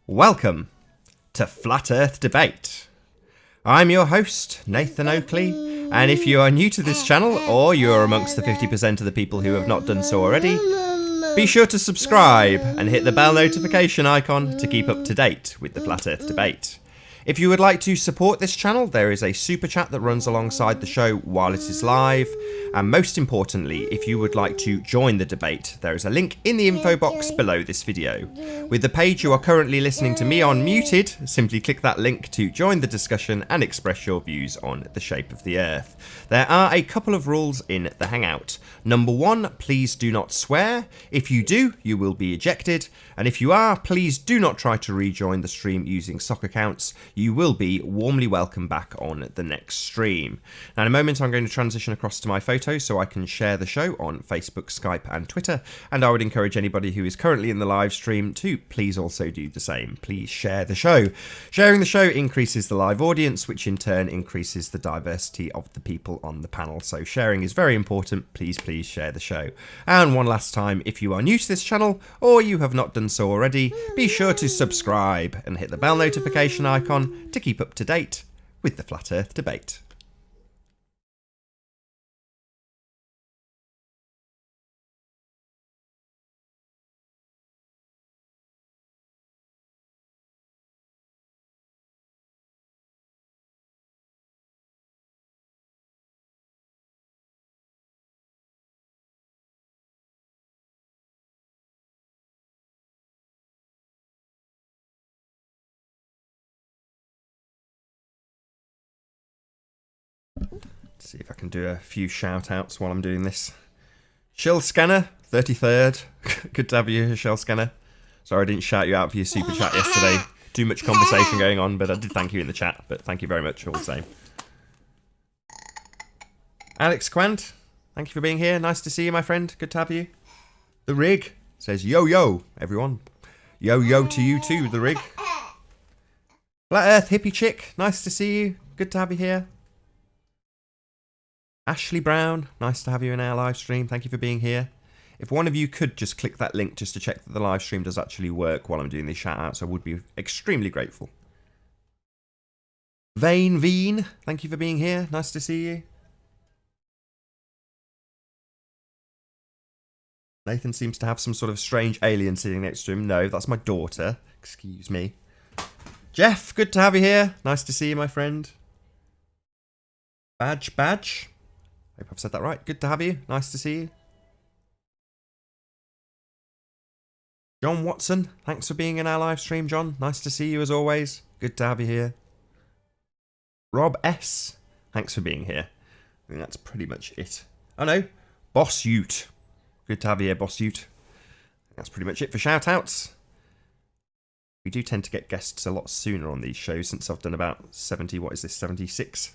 Welcome to Flat Earth Debate. I'm your host, Nathan Oakley, and if you are new to this channel, or you're amongst the 50% of the people who have not done so already, be sure to subscribe and hit the bell notification icon to keep up to date with the Flat Earth Debate. If you would like to support this channel, there is a super chat that runs alongside the show while it is live. And most importantly, if you would like to join the debate, there is a link in the info box below this video. With the page you are currently listening to me on muted, simply click that link to join the discussion and express your views on the shape of the Earth. There are a couple of rules in the Hangout. Number 1, please do not swear. If you do, you will be ejected. And if you are, please do not try to rejoin the stream using sock accounts. You will be warmly welcome back on the next stream. Now in a moment I'm going to transition across to my photos so I can share the show on Facebook, Skype and Twitter, and I would encourage anybody who is currently in the live stream to please also do the same. Please share the show. Sharing the show increases the live audience, which in turn increases the diversity of the people on the panel. So sharing is very important. Please share the show. And one last time, if you are new to this channel or you have not done so already, be sure to subscribe and hit the bell notification icon to keep up to date with the Flat Earth Debate. Let's see if I can do a few shout outs while I'm doing this. Shell Scanner, 33rd. Good to have you here, Shell Scanner. Sorry I didn't shout you out for your super chat yesterday. Too much conversation going on, but I did thank you in the chat. But thank you very much all the same. Alex Quant, thank you for being here. Nice to see you, my friend. Good to have you. The Rig says yo yo, everyone. Yo yo to you too, The Rig. Flat Earth Hippie Chick, nice to see you. Good to have you here. Ashley Brown, nice to have you in our live stream. Thank you for being here. If one of you could just click that link just to check that the live stream does actually work while I'm doing these shout outs, I would be extremely grateful. Veen, thank you for being here. Nice to see you. Nathan seems to have some sort of strange alien sitting next to him. No, that's my daughter. Excuse me. Jeff, good to have you here. Nice to see you, my friend. Badge. Hope I've said that right. Good to have you. Nice to see you. John Watson, thanks for being in our live stream, John. Nice to see you as always. Good to have you here. Rob S, thanks for being here. I think that's pretty much it. Oh no, Boss Ute. Good to have you here, Boss Ute. That's pretty much it for shout outs. We do tend to get guests a lot sooner on these shows since I've done about 76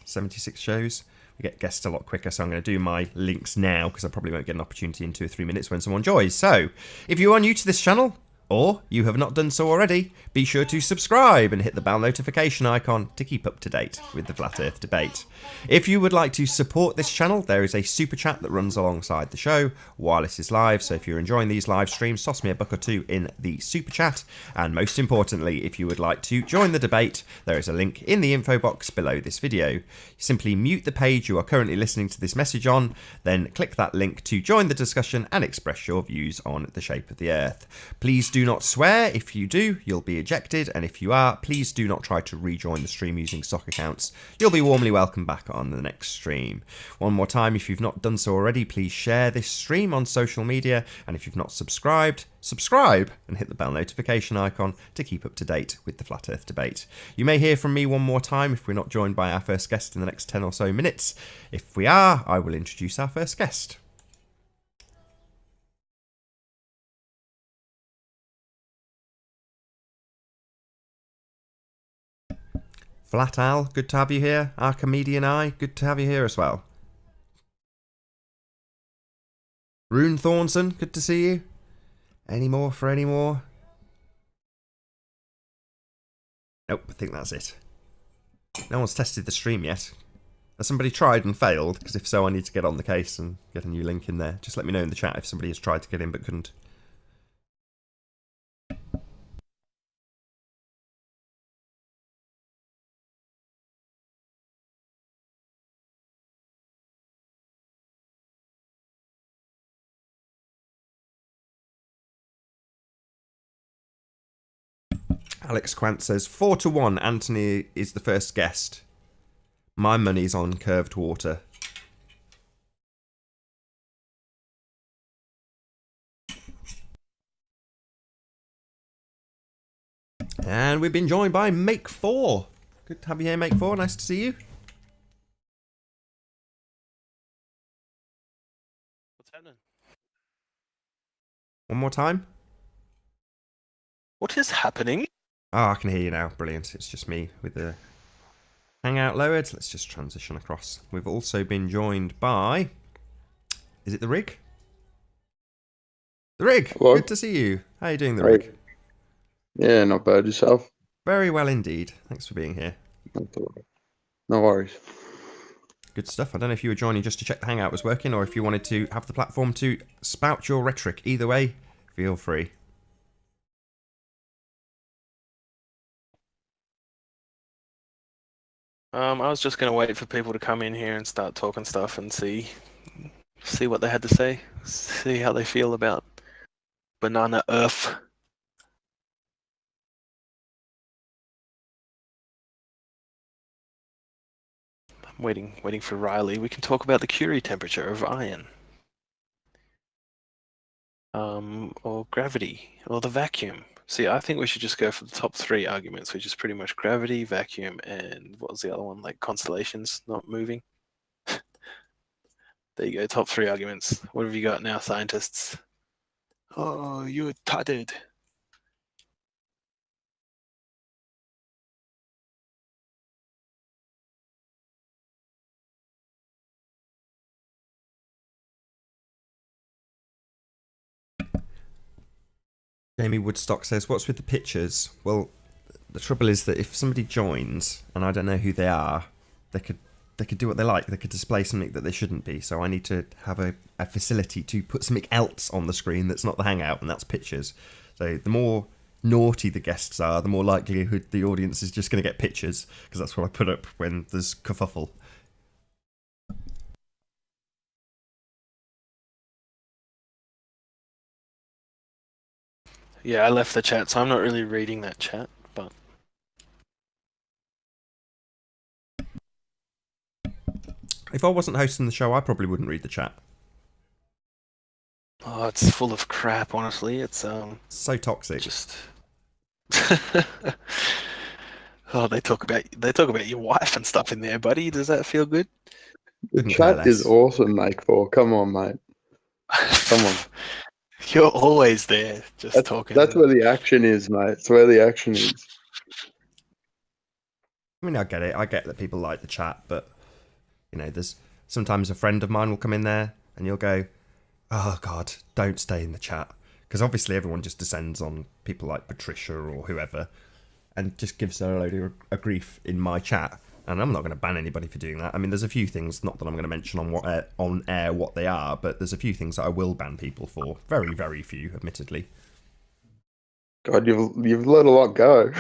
shows. We get guests a lot quicker, so I'm going to do my links now because I probably won't get an opportunity in 2 or 3 minutes when someone joins. So, if you are new to this channel, or you have not done so already, be sure to subscribe and hit the bell notification icon to keep up to date with the Flat Earth Debate. If you would like to support this channel, there is a super chat that runs alongside the show while it is live, so if you're enjoying these live streams, toss me a buck or two in the super chat. And most importantly, if you would like to join the debate, there is a link in the info box below this video. Simply mute the page you are currently listening to this message on, then click that link to join the discussion and express your views on the shape of the Earth. Please do not swear. If you do, you'll be ejected, and if you are, please do not try to rejoin the stream using sock accounts. You'll be warmly welcome back on the next stream. One more time, if you've not done so already, please share this stream on social media, and if you've not subscribed, subscribe and hit the bell notification icon to keep up to date with the Flat Earth Debate. You may hear from me one more time if we're not joined by our first guest in the next 10 or so minutes. If we are, I will introduce our first guest. Flat Al, good to have you here. Archimedean Eye, good to have you here as well. Rune Thornson, good to see you. Any more for any more? Nope, I think that's it. No one's tested the stream yet. Has somebody tried and failed? Because if so, I need to get on the case and get a new link in there. Just let me know in the chat if somebody has tried to get in but couldn't. Alex Quant says 4-1. Anthony is the first guest. My money's on curved water. And we've been joined by Make4. Good to have you here, Make4. Nice to see you. What's happening? One more time. What is happening? Oh, I can hear you now. Brilliant. It's just me with the hangout lowered. Let's just transition across. We've also been joined by... Is it The Rig? The Rig! Hello? Good to see you. How are you doing, The Rig? Yeah, not bad. Yourself? Very well indeed. Thanks for being here. No worries. Good stuff. I don't know if you were joining just to check the hangout was working or if you wanted to have the platform to spout your rhetoric. Either way, feel free. I was just gonna wait for people to come in here and start talking stuff and see what they had to say, see how they feel about Banana Earth. I'm waiting for Riley. We can talk about the Curie temperature of iron, or gravity, or the vacuum. See, I think we should just go for the top 3 arguments, which is pretty much gravity, vacuum, and what was the other one? Like constellations not moving. There you go, top 3 arguments. What have you got now, scientists? Oh, you're tutted. Jamie Woodstock says, what's with the pictures? Well, the trouble is that if somebody joins and I don't know who they are, they could do what they like. They could display something that they shouldn't be. So I need to have a facility to put something else on the screen that's not the hangout, and that's pictures. So the more naughty the guests are, the more likelihood the audience is just going to get pictures, because that's what I put up when there's kerfuffle. Yeah, I left the chat, so I'm not really reading that chat, but... If I wasn't hosting the show, I probably wouldn't read the chat. Oh, it's full of crap, honestly. It's so toxic. Just... Oh, they talk about your wife and stuff in there, buddy. Does that feel good? The chat is awesome, Make4. Come on, mate. Come on. You're always there, just talking. That's where the action is, mate. It's where the action is. I mean, I get it. I get that people like the chat, but, you know, there's sometimes a friend of mine will come in there and you'll go, oh, God, don't stay in the chat. Because obviously everyone just descends on people like Patricia or whoever and just gives her a load of grief in my chat. And I'm not going to ban anybody for doing that. I mean, there's a few things, not that I'm going to mention on air what they are, but there's a few things that I will ban people for. Very, very few, admittedly. God, you've let a lot go.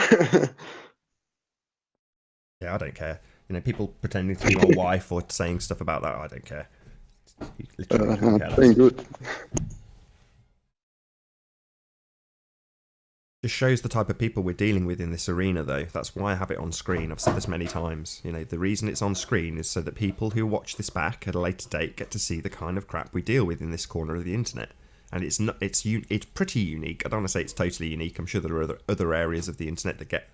Yeah, I don't care. You know, people pretending to be my wife or saying stuff about that, I don't care. Been good. Just shows the type of people we're dealing with in this arena, though. That's why I have it on screen. I've said this many times. You know, the reason it's on screen is so that people who watch this back at a later date get to see the kind of crap we deal with in this corner of the internet. And it's pretty unique. I don't want to say it's totally unique. I'm sure there are other areas of the internet that get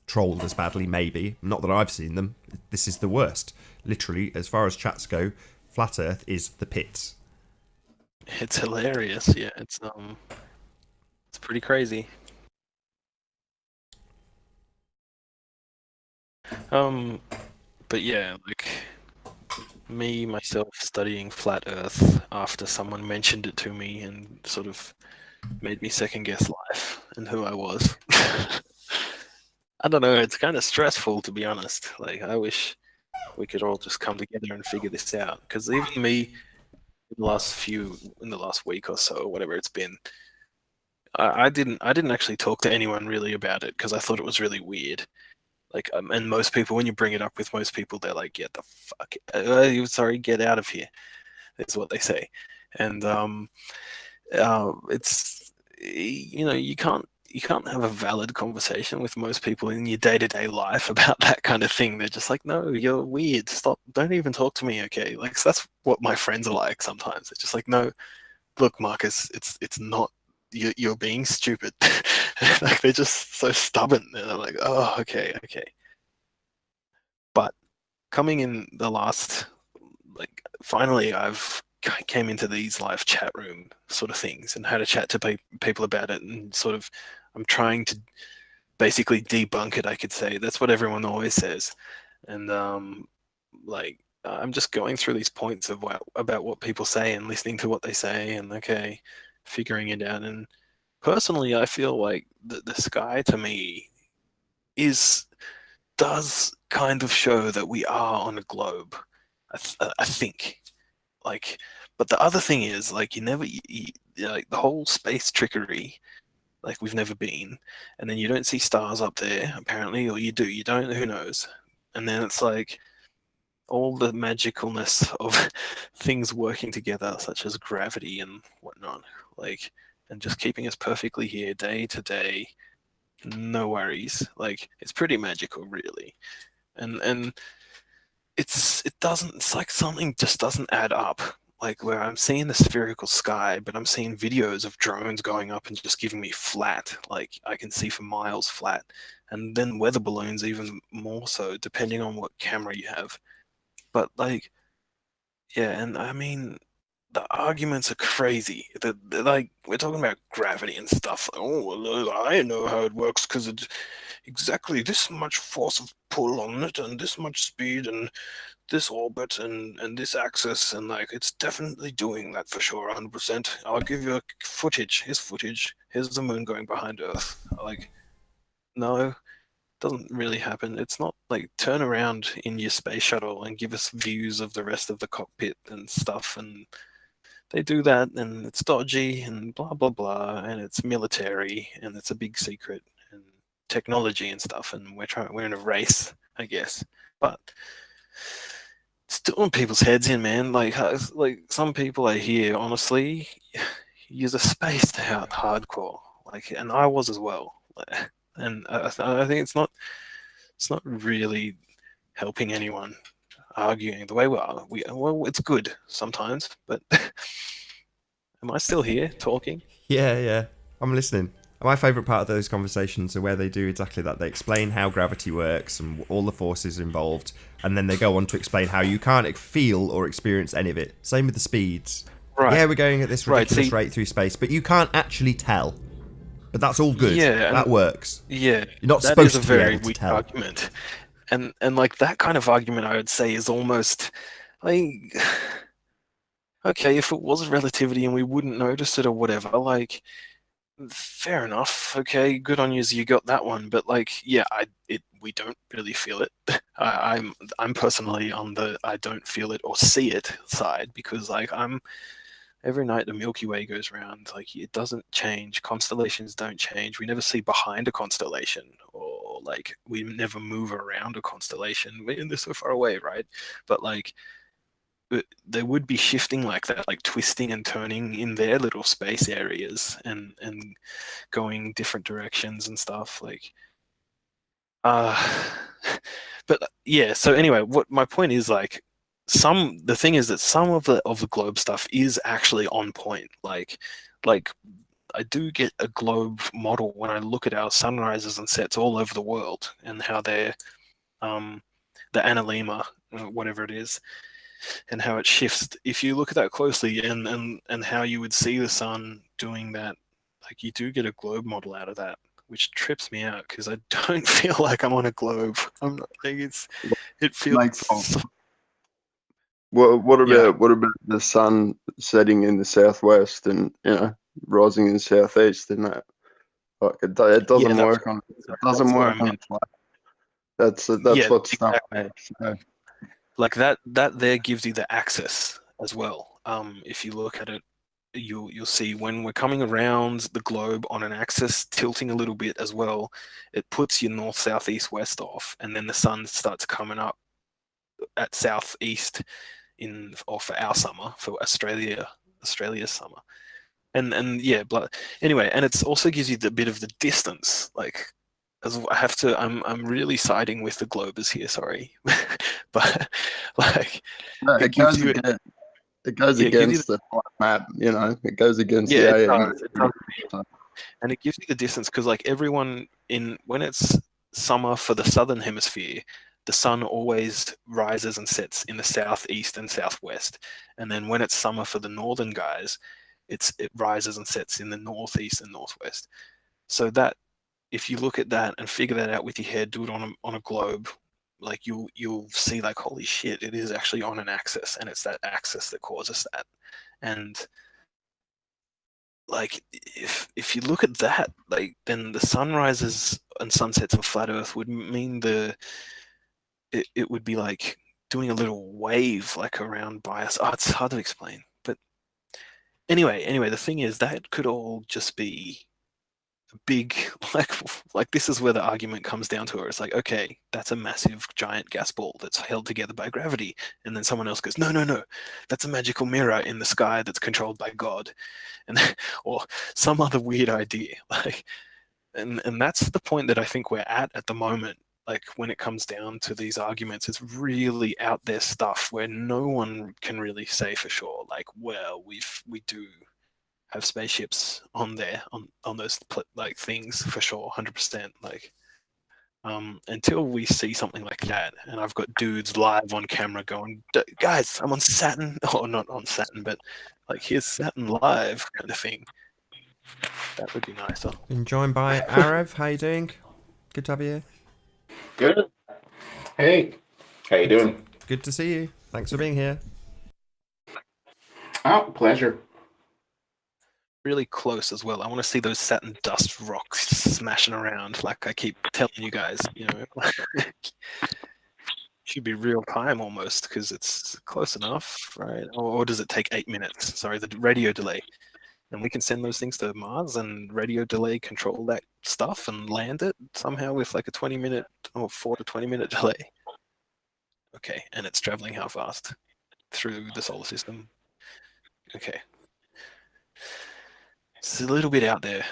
trolled as badly, maybe. Not that I've seen them. This is the worst. Literally, as far as chats go, Flat Earth is the pits. It's hilarious. Yeah, it's pretty crazy. But yeah, like myself studying Flat Earth after someone mentioned it to me and sort of made me second guess life and who I was. I don't know, it's kind of stressful, to be honest. Like, I wish we could all just come together and figure this out. Because even me, in the last week or so, whatever it's been, I didn't actually talk to anyone really about it because I thought it was really weird. Like, and most people, when you bring it up with most people, they're like, "Get the fuck, sorry, get out of here," is what they say. And it's, you know, you can't you can't have a valid conversation with most people in your day-to-day life about that kind of thing. They're just like, no, you're weird. Stop. Don't even talk to me. Okay. Like, so that's what my friends are like sometimes. It's just like, no, look, Marcus, it's not, you're being stupid. Like, they're just so stubborn. And I'm like, oh, okay. But coming in the last, like, finally I've came into these live chat room sort of things and had a chat to people about it, and sort of I'm trying to basically debunk it, I could say. That's what everyone always says. And like, I'm just going through these points of about what people say and listening to what they say, and okay, figuring it out. And personally, I feel like the sky to me does kind of show that we are on a globe. I think, like, but the other thing is, like, like, the whole space trickery, like, we've never been, and then you don't see stars up there apparently, or you do, you don't, who knows. And then it's like all the magicalness of things working together, such as gravity and whatnot, like, and just keeping us perfectly here day to day, no worries. Like, it's pretty magical, really. And it's like something just doesn't add up. Like, where I'm seeing the spherical sky, but I'm seeing videos of drones going up and just giving me flat, like, I can see for miles flat. And then weather balloons even more so, depending on what camera you have. But, like, yeah, and I mean, the arguments are crazy. Like, we're talking about gravity and stuff. Oh, well, I know how it works because it's exactly this much force of pull on it, and this much speed, and this orbit, and this axis, and, like, it's definitely doing that for sure, 100%. I'll give you footage. Here's footage. Here's the moon going behind Earth. Like, no, doesn't really happen. It's not like turn around in your space shuttle and give us views of the rest of the cockpit and stuff, and they do that, and it's dodgy and blah blah blah, and it's military, and it's a big secret, and technology and stuff, and we're in a race, I guess. But it's doing people's heads in, man. Like some people I hear, honestly, use a spaced out hardcore, like, and I was as well. And I think it's not really helping anyone arguing the way we are. Well, it's good sometimes, but am I still here talking? Yeah, I'm listening. My favourite part of those conversations are where they do exactly that. They explain how gravity works and all the forces involved, and then they go on to explain how you can't feel or experience any of it. Same with the speeds. Right. Yeah, we're going at this ridiculous See, rate through space, but you can't actually tell. But that's all good. Yeah, that works. Yeah, You're not that supposed is a to be very able to weak tell. argument, and like, that kind of argument, I would say, is almost like, okay, if it was relativity and we wouldn't notice it or whatever, like, fair enough. Okay, good on you, you got that one. But, like, yeah, we don't really feel it. I'm personally on the I don't feel it or see it side, because, like, every night the Milky Way goes round. Like, it doesn't change. Constellations don't change. We never see behind a constellation, or, like, we never move around a constellation. They're so far away, right? But, like, they would be shifting like that, like twisting and turning in their little space areas, and going different directions and stuff, like, but yeah, so anyway, what my point is, like, the thing is that some of the globe stuff is actually on point. Like I do get a globe model when I look at our sunrises and sets all over the world, and how they're the analemma, whatever it is, and how it shifts. If you look at that closely, and how you would see the sun doing that, like, you do get a globe model out of that, which trips me out, because I don't feel like I'm on a globe. I'm not, like, it feels. What Yeah. about the sun setting in the southwest and, rising in the southeast? And that, like, it doesn't work on a flat. That's what stuff. Exactly. So. Like, that there gives you the axis as well. If you look at it, you'll see when we're coming around the globe on an axis, tilting a little bit as well, it puts you north, south, east, west off, and then the sun starts coming up at southeast, or for our summer, for Australia's summer. and yeah, anyway, and it also gives you the bit of the distance. Like, as I have to, I'm really siding with the Globers here. Sorry, but like, No, it gives you, it goes yeah, it gives you, against the map. You know, it goes against yeah, the it AMU. does, it does, and it gives you the distance because like everyone in when it's summer for the southern hemisphere, the sun always rises and sets in the southeast and southwest, and then when it's summer for the northern guys, it rises and sets in the northeast and northwest. So that if you look at that and figure that out with your head, do it on a globe, like you'll see like holy shit, it is actually on an axis, and it's that axis that causes that. And like if you look at that, like then the sunrises and sunsets of flat Earth would mean it would be like doing a little wave like around by us. Oh, it's hard to explain, but anyway, the thing is that could all just be big like this is where the argument comes down to it. It's like, okay, that's a massive giant gas ball that's held together by gravity, and then someone else goes, no, that's a magical mirror in the sky that's controlled by God, and or some other weird idea. Like, and that's the point that I think we're at the moment. Like when it comes down to these arguments, it's really out there stuff where no one can really say for sure, like, well, we do have spaceships on there on those like things for sure, 100%. Like, until we see something like that, and I've got dudes live on camera going, guys, I'm on Saturn, or not on Saturn, but like here's Saturn live kind of thing. That would be nicer. Been joined by Arev. How you doing? Good to have you here. Good. Hey, how you doing? Good to see you. Thanks for being here. Oh, pleasure. Really close as well. I want to see those Saturn dust rocks smashing around, like I keep telling you guys. You know, should be real time almost because it's close enough, right? Or does it take 8 minutes? Sorry, the radio delay. And we can send those things to Mars and radio delay control that stuff and land it somehow with like a 20-minute or 4 to 20-minute delay. Okay, and it's traveling how fast? Through the solar system. Okay. It's a little bit out there.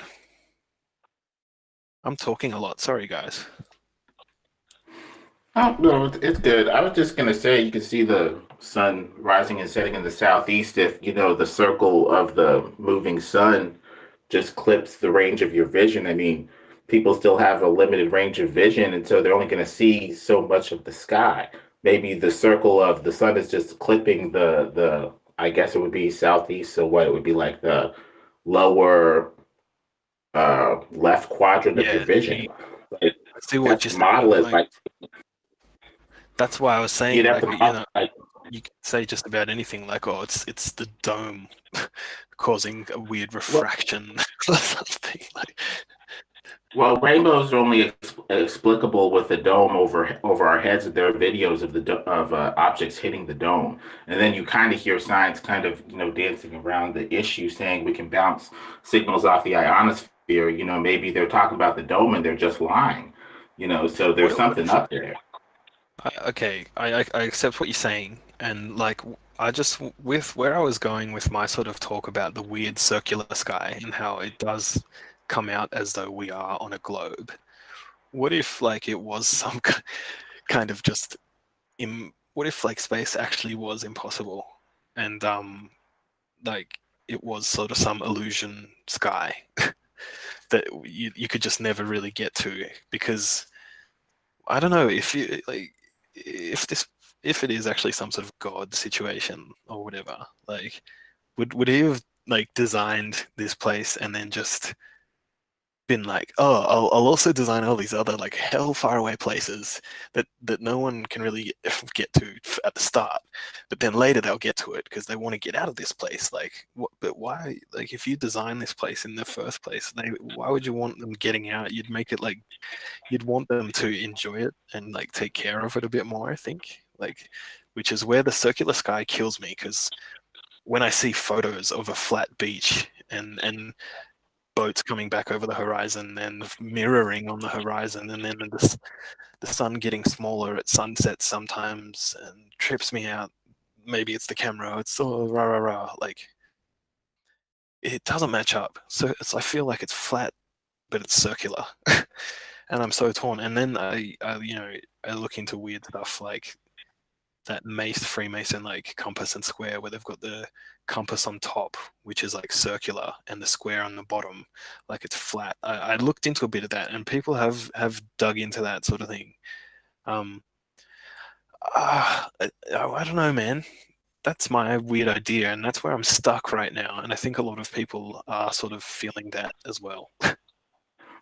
I'm talking a lot. Sorry, guys. Oh, no, it's good. I was just gonna say you can see the sun rising and setting in the southeast if, the circle of the moving sun just clips the range of your vision. I mean, people still have a limited range of vision, and so they're only gonna see so much of the sky. Maybe the circle of the sun is just clipping the I guess it would be southeast, so what it would be like the lower left quadrant of your vision. But See you what have you to said. model it like That's why I was saying, you'd have like, to model like you can say just about anything, like, oh, it's the dome causing a weird well, refraction or something. Like, well, rainbows are only explicable with the dome over our heads. There are videos of objects hitting the dome, and then you kind of hear science kind of dancing around the issue, saying we can bounce signals off the ionosphere. Maybe they're talking about the dome and they're just lying. So there's what something if? up there. Okay, I accept what you're saying, and like, I just with where I was going with my sort of talk about the weird circular sky and how it does come out as though we are on a globe. What if like it was some kind of just what if like space actually was impossible, and like it was sort of some illusion sky that you could just never really get to, because I don't know if you like if it is actually some sort of god situation or whatever, like would he have like designed this place and then just been like, oh, I'll also design all these other like hell far away places that no one can really get to at the start, but then later they'll get to it because they want to get out of this place. Like, what? But why? Like, if you design this place in the first place, why would you want them getting out? You'd make it like you'd want them to enjoy it and like take care of it a bit more. I think, like, which is where the circular sky kills me, because when I see photos of a flat beach and boats coming back over the horizon and mirroring on the horizon, and then the sun getting smaller at sunset sometimes and trips me out. Maybe it's the camera. It's so rah rah rah. Like, it doesn't match up. So I feel like it's flat, but it's circular, and I'm so torn. And then I look into weird stuff like that Freemason like compass and square, where they've got the compass on top, which is like circular, and the square on the bottom, like it's flat. I looked into a bit of that, and people have dug into that sort of thing. I don't know, man. That's my weird idea, and that's where I'm stuck right now. And I think a lot of people are sort of feeling that as well.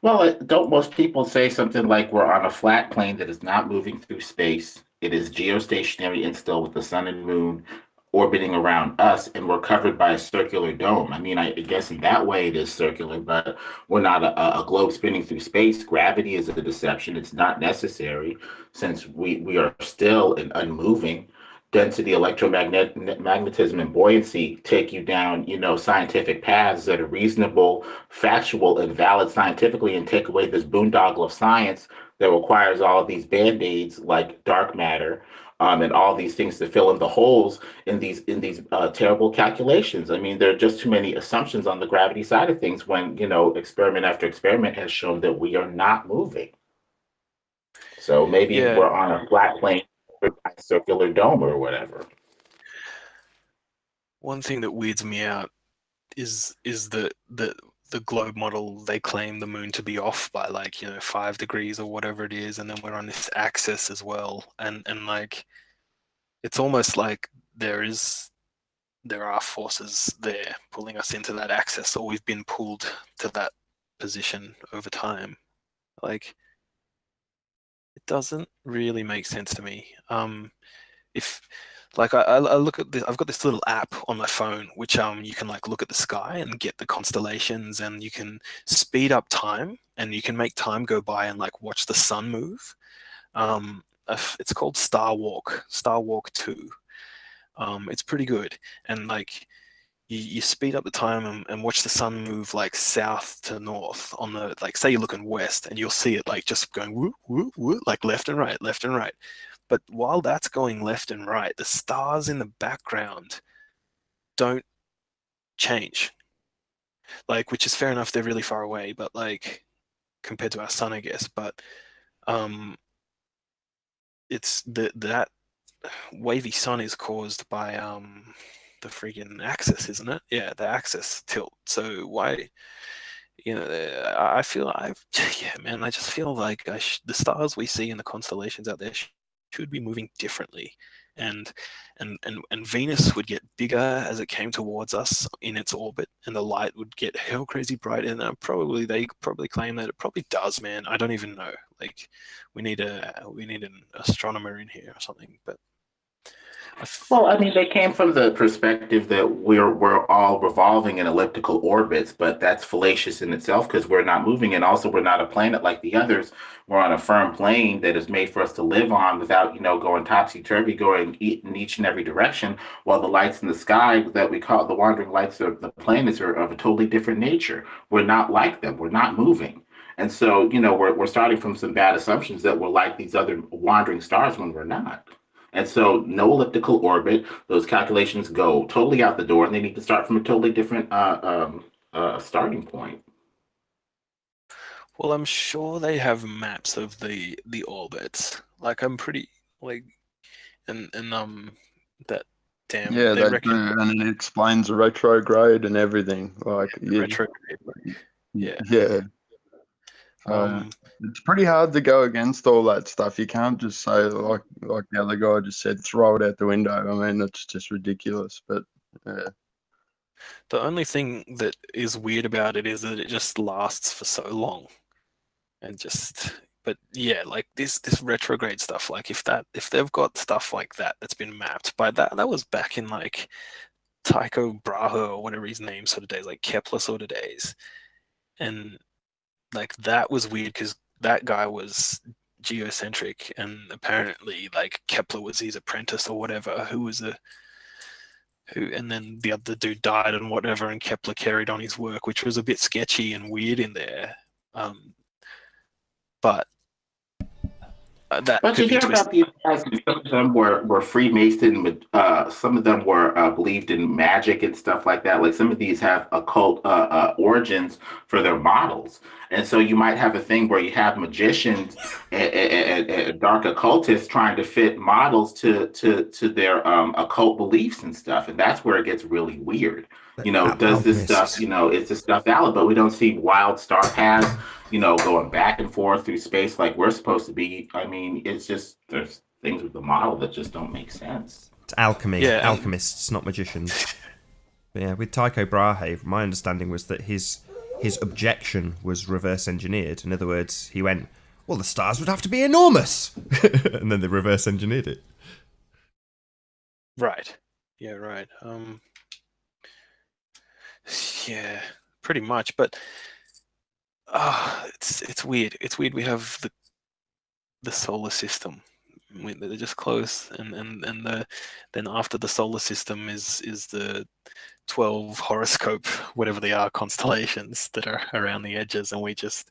Well, don't most people say something like we're on a flat plane that is not moving through space? It is geostationary and still with the sun and moon orbiting around us, and we're covered by a circular dome. I mean, I guess in that way it is circular, but we're not a globe spinning through space. Gravity is a deception. It's not necessary since we are still an unmoving. Density, magnetism, and buoyancy take you down, scientific paths that are reasonable, factual, and valid scientifically, and take away this boondoggle of science that requires all of these band-aids like dark matter, and all these things to fill in the holes in these terrible calculations. I mean, there are just too many assumptions on the gravity side of things when, experiment after experiment has shown that we are not moving. So maybe Yeah. we're on a flat plane with a circular dome or whatever. One thing that weirds me out is the globe model. They claim the moon to be off by 5 degrees or whatever it is, and then we're on this axis as well, and like it's almost like there are forces there pulling us into that axis, or we've been pulled to that position over time. Like, it doesn't really make sense to me. If like I look at this, I've got this little app on my phone which you can like look at the sky and get the constellations, and you can speed up time, and you can make time go by and like watch the sun move. It's called Star Walk 2. It's pretty good, and like you speed up the time and watch the sun move like south to north on the, like, say you're looking west, and you'll see it like just going whoop whoop whoop, like left and right, left and right. But while that's going left and right, the stars in the background don't change. Like, which is fair enough, they're really far away, but like compared to our sun, I guess. But it's that wavy sun is caused by the freaking axis, isn't it? Yeah, the axis tilt. So why, I feel yeah, man, I just feel like the stars we see in the constellations out there should be moving differently, and Venus would get bigger as it came towards us in its orbit, and the light would get hell crazy bright. And they probably claim that it probably does, man. I don't even know. Like, we need an astronomer in here or something. But Well, I mean, they came from the perspective that we're all revolving in elliptical orbits, but that's fallacious in itself because we're not moving, and also we're not a planet like the others. We're on a firm plane that is made for us to live on without, going topsy-turvy, going in each and every direction, while the lights in the sky that we call the wandering lights of the planets are of a totally different nature. We're not like them. We're not moving. And so, we're starting from some bad assumptions that we're like these other wandering stars when we're not. And so, no elliptical orbit. Those calculations go totally out the door, and they need to start from a totally different starting point. well, I'm sure they have maps of the orbits. Like, I'm pretty like, and that damn, Yeah, they they reckon do, and it explains the retrograde and everything. Like, retrograde. Yeah. yeah. It's pretty hard to go against all that stuff. You can't just say like the other guy just said, throw it out the window. I mean, that's just ridiculous. But yeah. The only thing that is weird about it is that it just lasts for so long, and but yeah, like this retrograde stuff. Like, if they've got stuff like that that's been mapped by that was back in like Tycho Brahe or whatever his name sort of days, like Kepler sort of days, and like that was weird because that guy was geocentric, and apparently like Kepler was his apprentice or whatever, and then the other dude died and whatever, and Kepler carried on his work, which was a bit sketchy and weird in there. But that But could you be hear about twisted. these guys, and some of them were Freemason, some of them were believed in magic and stuff like that. Like some of these have occult origins for their models. And so you might have a thing where you have magicians and dark occultists trying to fit models to their occult beliefs and stuff. And that's where it gets really weird. Does this stuff, Alchemists. is this stuff valid? But we don't see wild star paths, going back and forth through space like we're supposed to be. I mean, it's just there's things with the model that just don't make sense. It's alchemy. Yeah, Alchemists, not magicians. But yeah, with Tycho Brahe, my understanding was that his objection was reverse engineered. In other words, he went, well, the stars would have to be enormous. And then they reverse engineered it. right. Yeah, right. Yeah, pretty much. But it's weird. It's weird. We have the solar system. They're just close, and then after the solar system is the 12 horoscope, whatever they are, constellations that are around the edges, and we just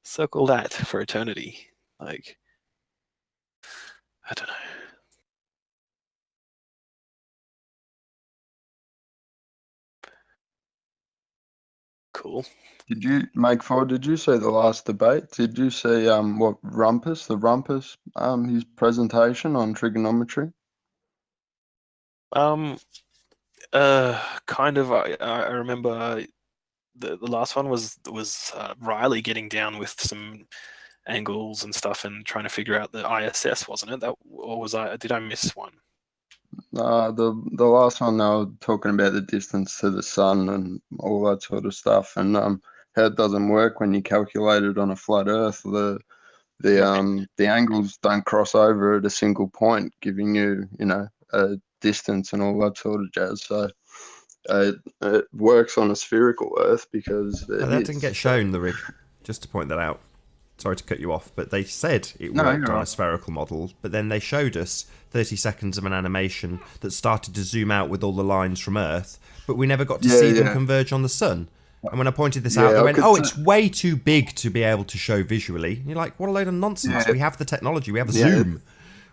circle that for eternity. Like, I don't know. Cool. Did you make for? Did you see the last debate? Did you see what Rumpus, his presentation on trigonometry? Kind of. I remember the last one was Riley getting down with some angles and stuff and trying to figure out the ISS, wasn't it? That, or was I? Did I miss one? The last one they were talking about the distance to the sun and all that sort of stuff, and how it doesn't work when you calculate it on a flat Earth. The angles don't cross over at a single point, giving you a distance and all that sort of jazz. So it works on a spherical Earth because That didn't get shown, the rig. Just to point that out. Sorry to cut you off, but they said it worked on a spherical model, but then they showed us 30 seconds of an animation that started to zoom out with all the lines from Earth, but we never got to see them converge on the sun. And when I pointed this out, they went, it's way too big to be able to show visually. And you're like, what a load of nonsense. We have the technology, we have a zoom.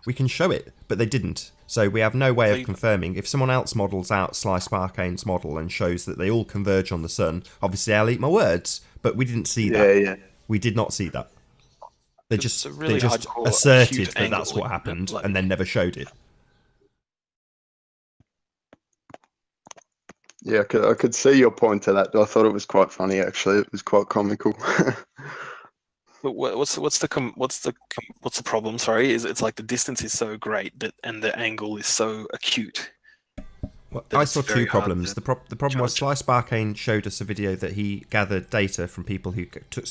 We can show it, but they didn't. So we have no way of confirming. If someone else models out Sly Sparkane's model and shows that they all converge on the sun, obviously I'll eat my words, but we didn't see that. We did not see that. They just asserted that that's what happened and then never showed it. Yeah, I could see your point to that. I thought it was quite funny, actually. It was quite comical. But what's the problem? Sorry, it's like the distance is so great and the angle is so acute. Well, I saw two problems. The problem was Sly Sparkane showed us a video that he gathered data from people who took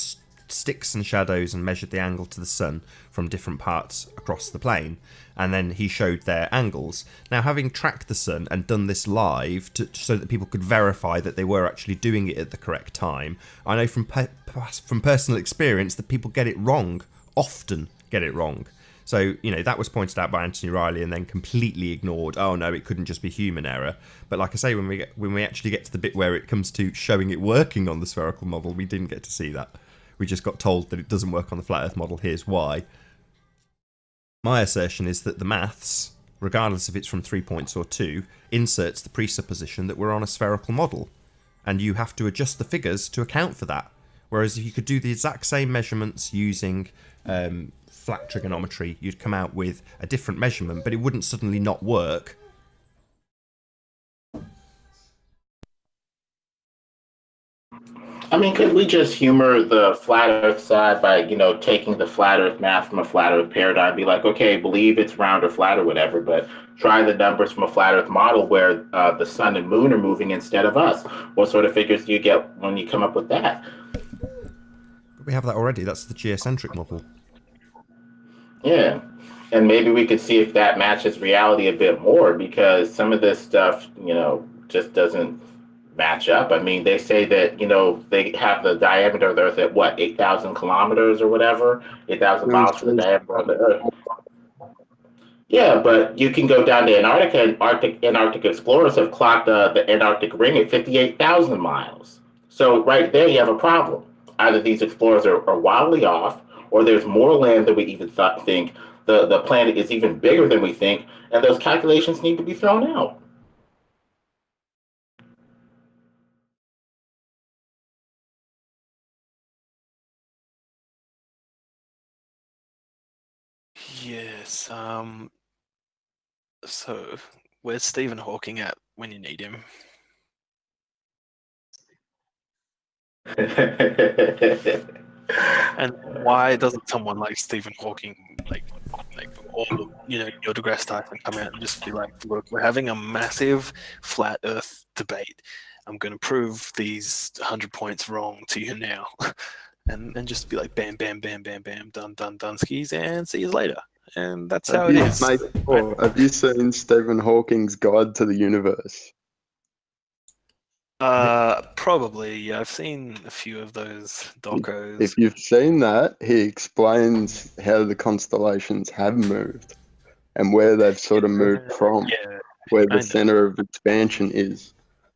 sticks and shadows and measured the angle to the sun from different parts across the plane, and then he showed their angles. Now, having tracked the sun and done this live so that people could verify that they were actually doing it at the correct time, I know from personal experience that people get it wrong, often get it wrong. So, that was pointed out by Anthony Riley and then completely ignored. Oh no, it couldn't just be human error. But like I say, when we actually get to the bit where it comes to showing it working on the spherical model, we didn't get to see that. We just got told that it doesn't work on the flat Earth model. Here's why. My assertion is that the maths, regardless if it's from 3 points or 2, inserts the presupposition that we're on a spherical model. And you have to adjust the figures to account for that. Whereas if you could do the exact same measurements using flat trigonometry, you'd come out with a different measurement, but it wouldn't suddenly not work. I mean, could we just humor the flat Earth side by, taking the flat Earth math from a flat Earth paradigm, be like, okay, believe it's round or flat or whatever, but try the numbers from a flat Earth model where the sun and moon are moving instead of us. What sort of figures do you get when you come up with that? We have that already. That's the geocentric model. Yeah. And maybe we could see if that matches reality a bit more, because some of this stuff, just doesn't match up. I mean, they say that, they have the diameter of the Earth at what, 8,000 kilometers or whatever, 8,000 miles for the diameter of the Earth. Yeah, but you can go down to Antarctica, and Antarctic explorers have clocked the Antarctic ring at 58,000 miles. So right there, you have a problem. Either these explorers are wildly off, or there's more land than we even think the planet is even bigger than we think, and those calculations need to be thrown out. Yes. So, where's Stephen Hawking at when you need him? And why doesn't someone like Stephen Hawking, or Neil deGrasse Tyson, come out and just be like, "Look, we're having a massive flat Earth debate. I'm going to prove these 100 points wrong to you now," and just be like, "Bam, bam, bam, bam, bam, done, skis, and see you later." And that's how it is. Mate, have you seen Stephen Hawking's Guide to the Universe? Probably. Yeah, I've seen a few of those docos. If you've seen that, he explains how the constellations have moved and where they've sort of moved from, where the center of expansion is.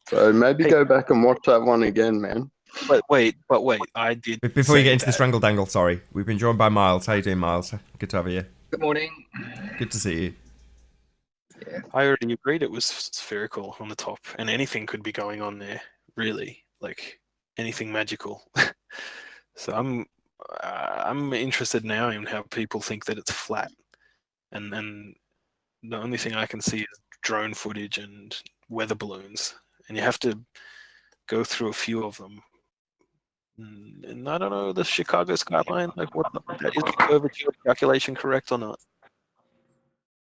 So maybe go back and watch that one again, man. But wait, I did. Before you get into the strangle dangle, sorry, we've been joined by Miles. How you doing, Miles? Good to have you. Good morning. Good to see you. Yeah. I already agreed it was spherical on the top, and anything could be going on there. Really, like anything magical. So I'm interested now in how people think that it's flat, and the only thing I can see is drone footage and weather balloons, and you have to go through a few of them. And I don't know, the Chicago skyline, like what is the curvature calculation correct or not?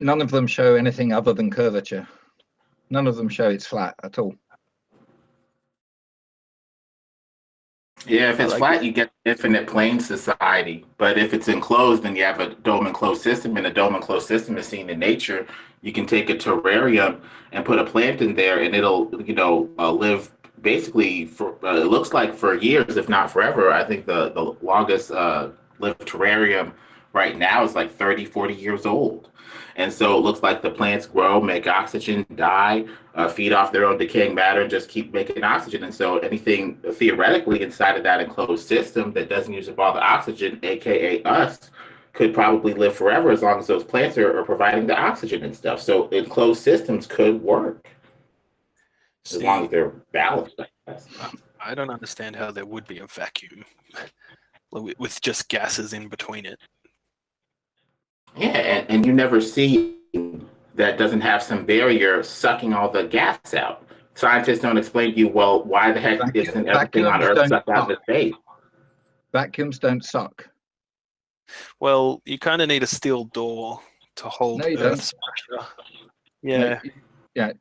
None of them show anything other than curvature. None of them show it's flat at all. Yeah, if it's flat, you get infinite plane society. But if it's enclosed, then you have a dome enclosed system, and a dome enclosed system is seen in nature. You can take a terrarium and put a plant in there, and it'll, live basically for it looks like for years, if not forever. I think the longest lived terrarium right now is like 30, 40 years old. And so it looks like the plants grow, make oxygen, die, feed off their own decaying matter, and just keep making oxygen. And so anything theoretically inside of that enclosed system that doesn't use up all the oxygen, aka us, could probably live forever as long as those plants are providing the oxygen and stuff. So enclosed systems could work as long as they're balanced. I don't understand how there would be a vacuum with just gases in between it. Yeah, and you never see that doesn't have some barrier sucking all the gas out. Scientists don't explain to you, well, why the heck isn't everything on Earth sucked out of space? Vacuums don't suck. Well, you kind of need a steel door to hold Earth's pressure. Yeah. No, yeah.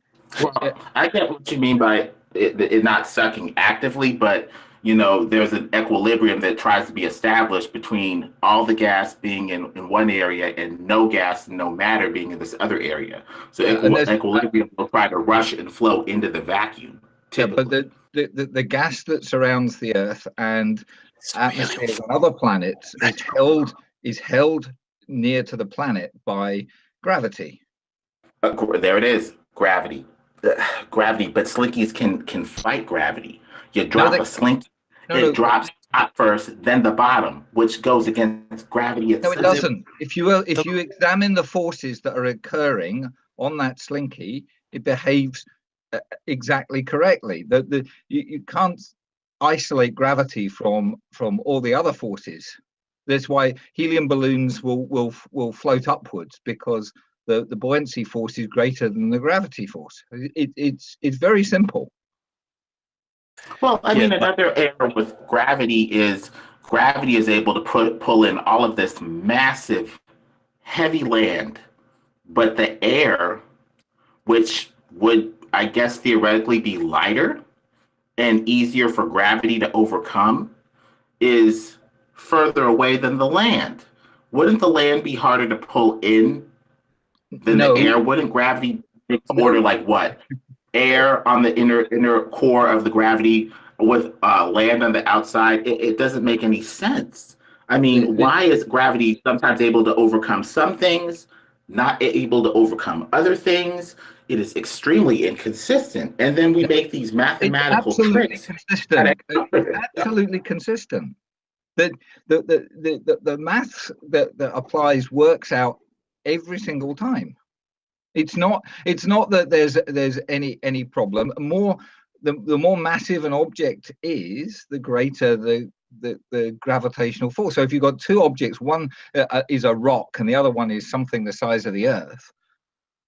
Well, I get what you mean by it not sucking actively, but there's an equilibrium that tries to be established between all the gas being in one area and no gas and no matter being in this other area. So equilibrium will try to rush and flow into the vacuum. Typically. Yeah, but the gas that surrounds the Earth and atmospheres on other planets is held near to the planet by gravity. There it is, gravity. Gravity, but slinkies can fight gravity. You drop a slinky, it drops top first, then the bottom, which goes against gravity itself. No, it doesn't. If you examine the forces that are occurring on that slinky, it behaves exactly correctly. You can't isolate gravity from all the other forces. That's why helium balloons will float upwards, because the buoyancy force is greater than the gravity force. It's very simple. Well, I mean, another error with gravity is able to pull in all of this massive, heavy land, but the air, which would, I guess, theoretically be lighter and easier for gravity to overcome, is further away than the land. Wouldn't the land be harder to pull in than the air? Wouldn't gravity order like what? Air on the inner core of the gravity with land on the outside. It doesn't make any sense. I mean, why is gravity sometimes able to overcome some things, not able to overcome other things? It is extremely inconsistent. And then we make these mathematical tricks. Absolutely consistent. The maths that applies works out every single time. It's not that there's any problem. The more massive an object is, the greater the gravitational force. So if you've got two objects, one is a rock and the other one is something the size of the Earth,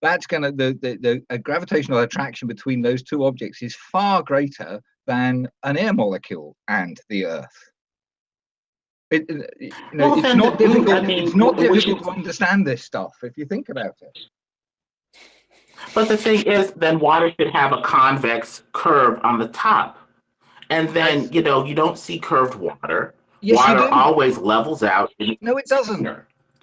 that's going to the gravitational attraction between those two objects is far greater than an air molecule and the Earth. It's not difficult. It's not difficult to understand this stuff if you think about it. But the thing is, then water should have a convex curve on the top. And then, you don't see curved water. Yes, water you do. always levels out. No, it doesn't.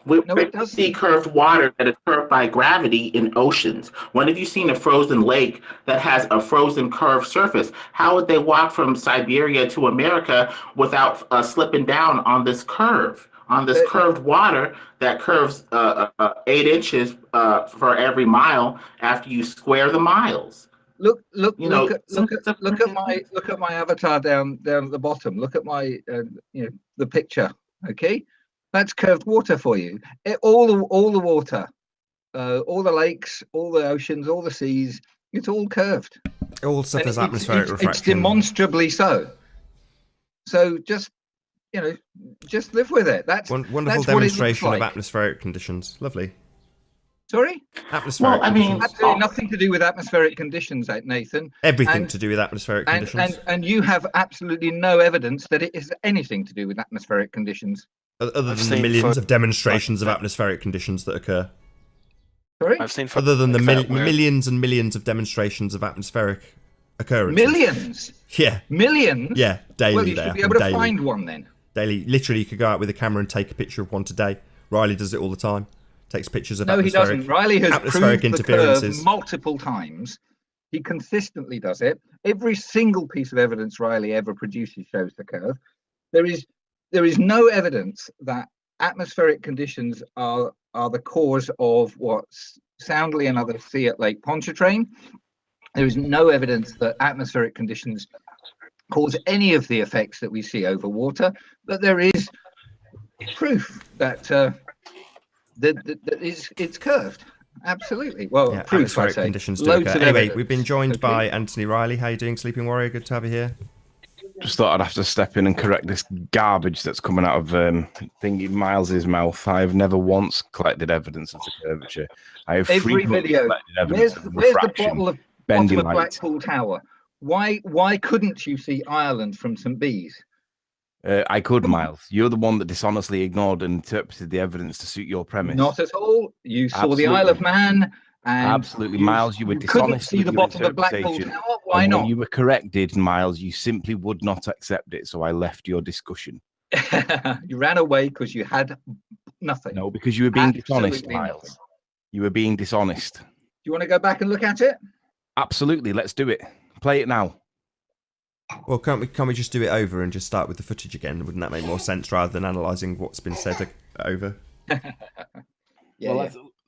We No, it doesn't. see curved water that is curved by gravity in oceans. When have you seen a frozen lake that has a frozen curved surface? How would they walk from Siberia to America without slipping down on this curve? On this curved water that curves 8 inches for every mile after you square the miles. Look at my avatar down at the bottom. Look at my the picture. Okay, that's curved water for you. All the water, all the lakes, all the oceans, all the seas. It's all curved. It all suffers atmospheric refraction. It's demonstrably so. So just live with it. That's wonderful demonstration of atmospheric conditions. Lovely. Sorry? Atmospheric conditions. Absolutely nothing to do with atmospheric conditions, Nathan. Everything to do with atmospheric conditions. And you have absolutely no evidence that it is anything to do with atmospheric conditions. Other than the millions of demonstrations of atmospheric conditions that occur. Sorry? Other than the millions and millions of demonstrations of atmospheric occurrences. Millions? Yeah. Millions? Yeah, daily. Well, you should be able to find one then. Daily. Literally, you could go out with a camera and take a picture of one today. Riley does it all the time. Takes pictures of atmospheric. No, he doesn't. Riley has atmospheric proved interferences the curve multiple times. He consistently does it. Every single piece of evidence Riley ever produces shows the curve. There is no evidence that atmospheric conditions are the cause of what Soundly and others see at Lake Pontchartrain. There is no evidence that atmospheric conditions cause any of the effects that we see over water, but there is proof that it's curved. Absolutely. Well, yeah, proof, atmospheric conditions do occur. Anyway, we've been joined by Anthony Riley. How are you doing, Sleeping Warrior? Good to have you here. Just thought I'd have to step in and correct this garbage that's coming out of thingy Miles's mouth. I've never once collected evidence of the curvature. I have every video. Where's the bottle of Blackpool Tower? Why couldn't you see Ireland from St. Bees? I could, Miles. You're the one that dishonestly ignored and interpreted the evidence to suit your premise. Not at all. You saw the Isle of Man. And absolutely, Miles. You were dishonest. Couldn't see the bottom of Blackpool Tower. Why not? When you were corrected, Miles, you simply would not accept it. So I left your discussion. You ran away because you had nothing. No, because you were being dishonest, Miles. Nothing. You were being dishonest. Do you want to go back and look at it? Absolutely. Let's do it. Play it now. Well, can't we just do it over and just start with the footage again? Wouldn't that make more sense rather than analysing what's been said over?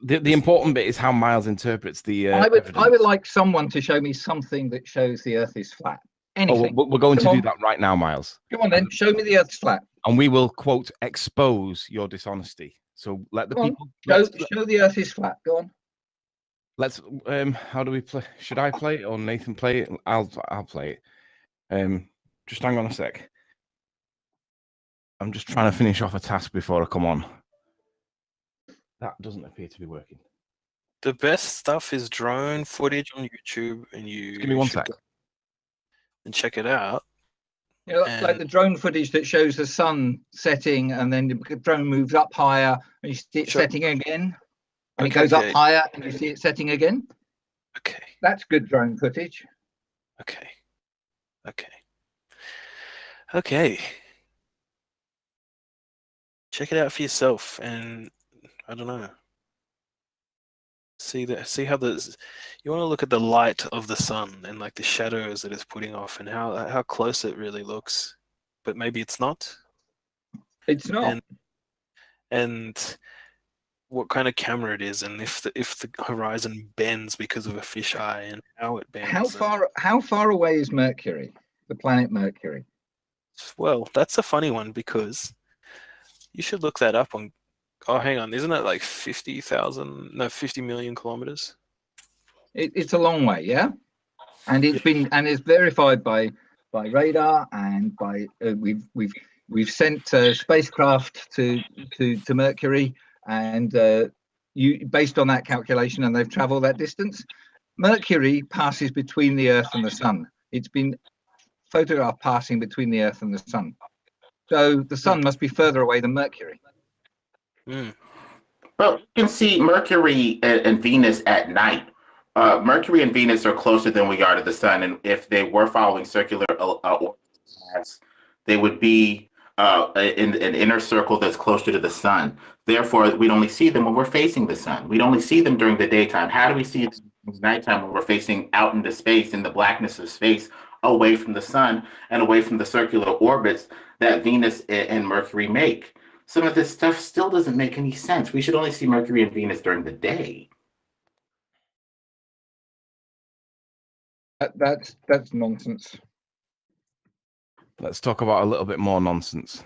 The important bit is how Miles interprets the. I would like someone to show me something that shows the Earth is flat. Anything. Oh, we're going to do that right now, Miles. Come on then, show me the Earth's flat. And we will quote expose your dishonesty. So let the people show the Earth is flat. Go on. Let's. How do we play? Should I play it or Nathan play it? I'll play it. Just hang on a sec. I'm just trying to finish off a task before I come on. That doesn't appear to be working. The best stuff is drone footage on YouTube, and you just give me one sec and check it out. You know, like the drone footage that shows the sun setting, and then the drone moves up higher, and you see it setting again, and it goes up higher, and you see it setting again. Okay, that's good drone footage. Okay. Check it out for yourself, and I don't know. See how you want to look at the light of the sun and like the shadows that it's putting off, and how close it really looks, but maybe it's not. It's not. And what kind of camera it is, and if the horizon bends because of a fisheye, and how it bends. How far away is Mercury, the planet Mercury? Well, that's a funny one because you should look that up on Oh, hang on. Isn't that like 50 million kilometers? It's a long way, yeah. And it's verified by radar and by we've sent spacecraft to Mercury, and based on that calculation, and they've traveled that distance. Mercury passes between the Earth and the Sun. It's been photographed passing between the Earth and the Sun. So the Sun must be further away than Mercury. Mm. Well, you can see Mercury and Venus at night. Mercury and Venus are closer than we are to the sun, and if they were following circular paths, they would be in an inner circle that's closer to the sun. Therefore, we'd only see them when we're facing the sun. We'd only see them during the daytime. How do we see it in nighttime when we're facing out into space, in the blackness of space, away from the sun and away from the circular orbits that Venus and Mercury make? Some of this stuff still doesn't make any sense. We should only see Mercury and Venus during the day. That's nonsense. Let's talk about a little bit more nonsense.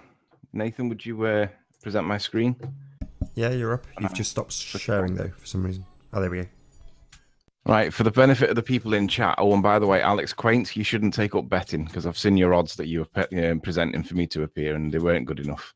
Nathan, would you present my screen? Yeah, you're up. You've just stopped sharing though for some reason. Oh, there we go. Right, for the benefit of the people in chat. Oh, and by the way, Alex Quaint, you shouldn't take up betting because I've seen your odds that you were presenting for me to appear, and they weren't good enough.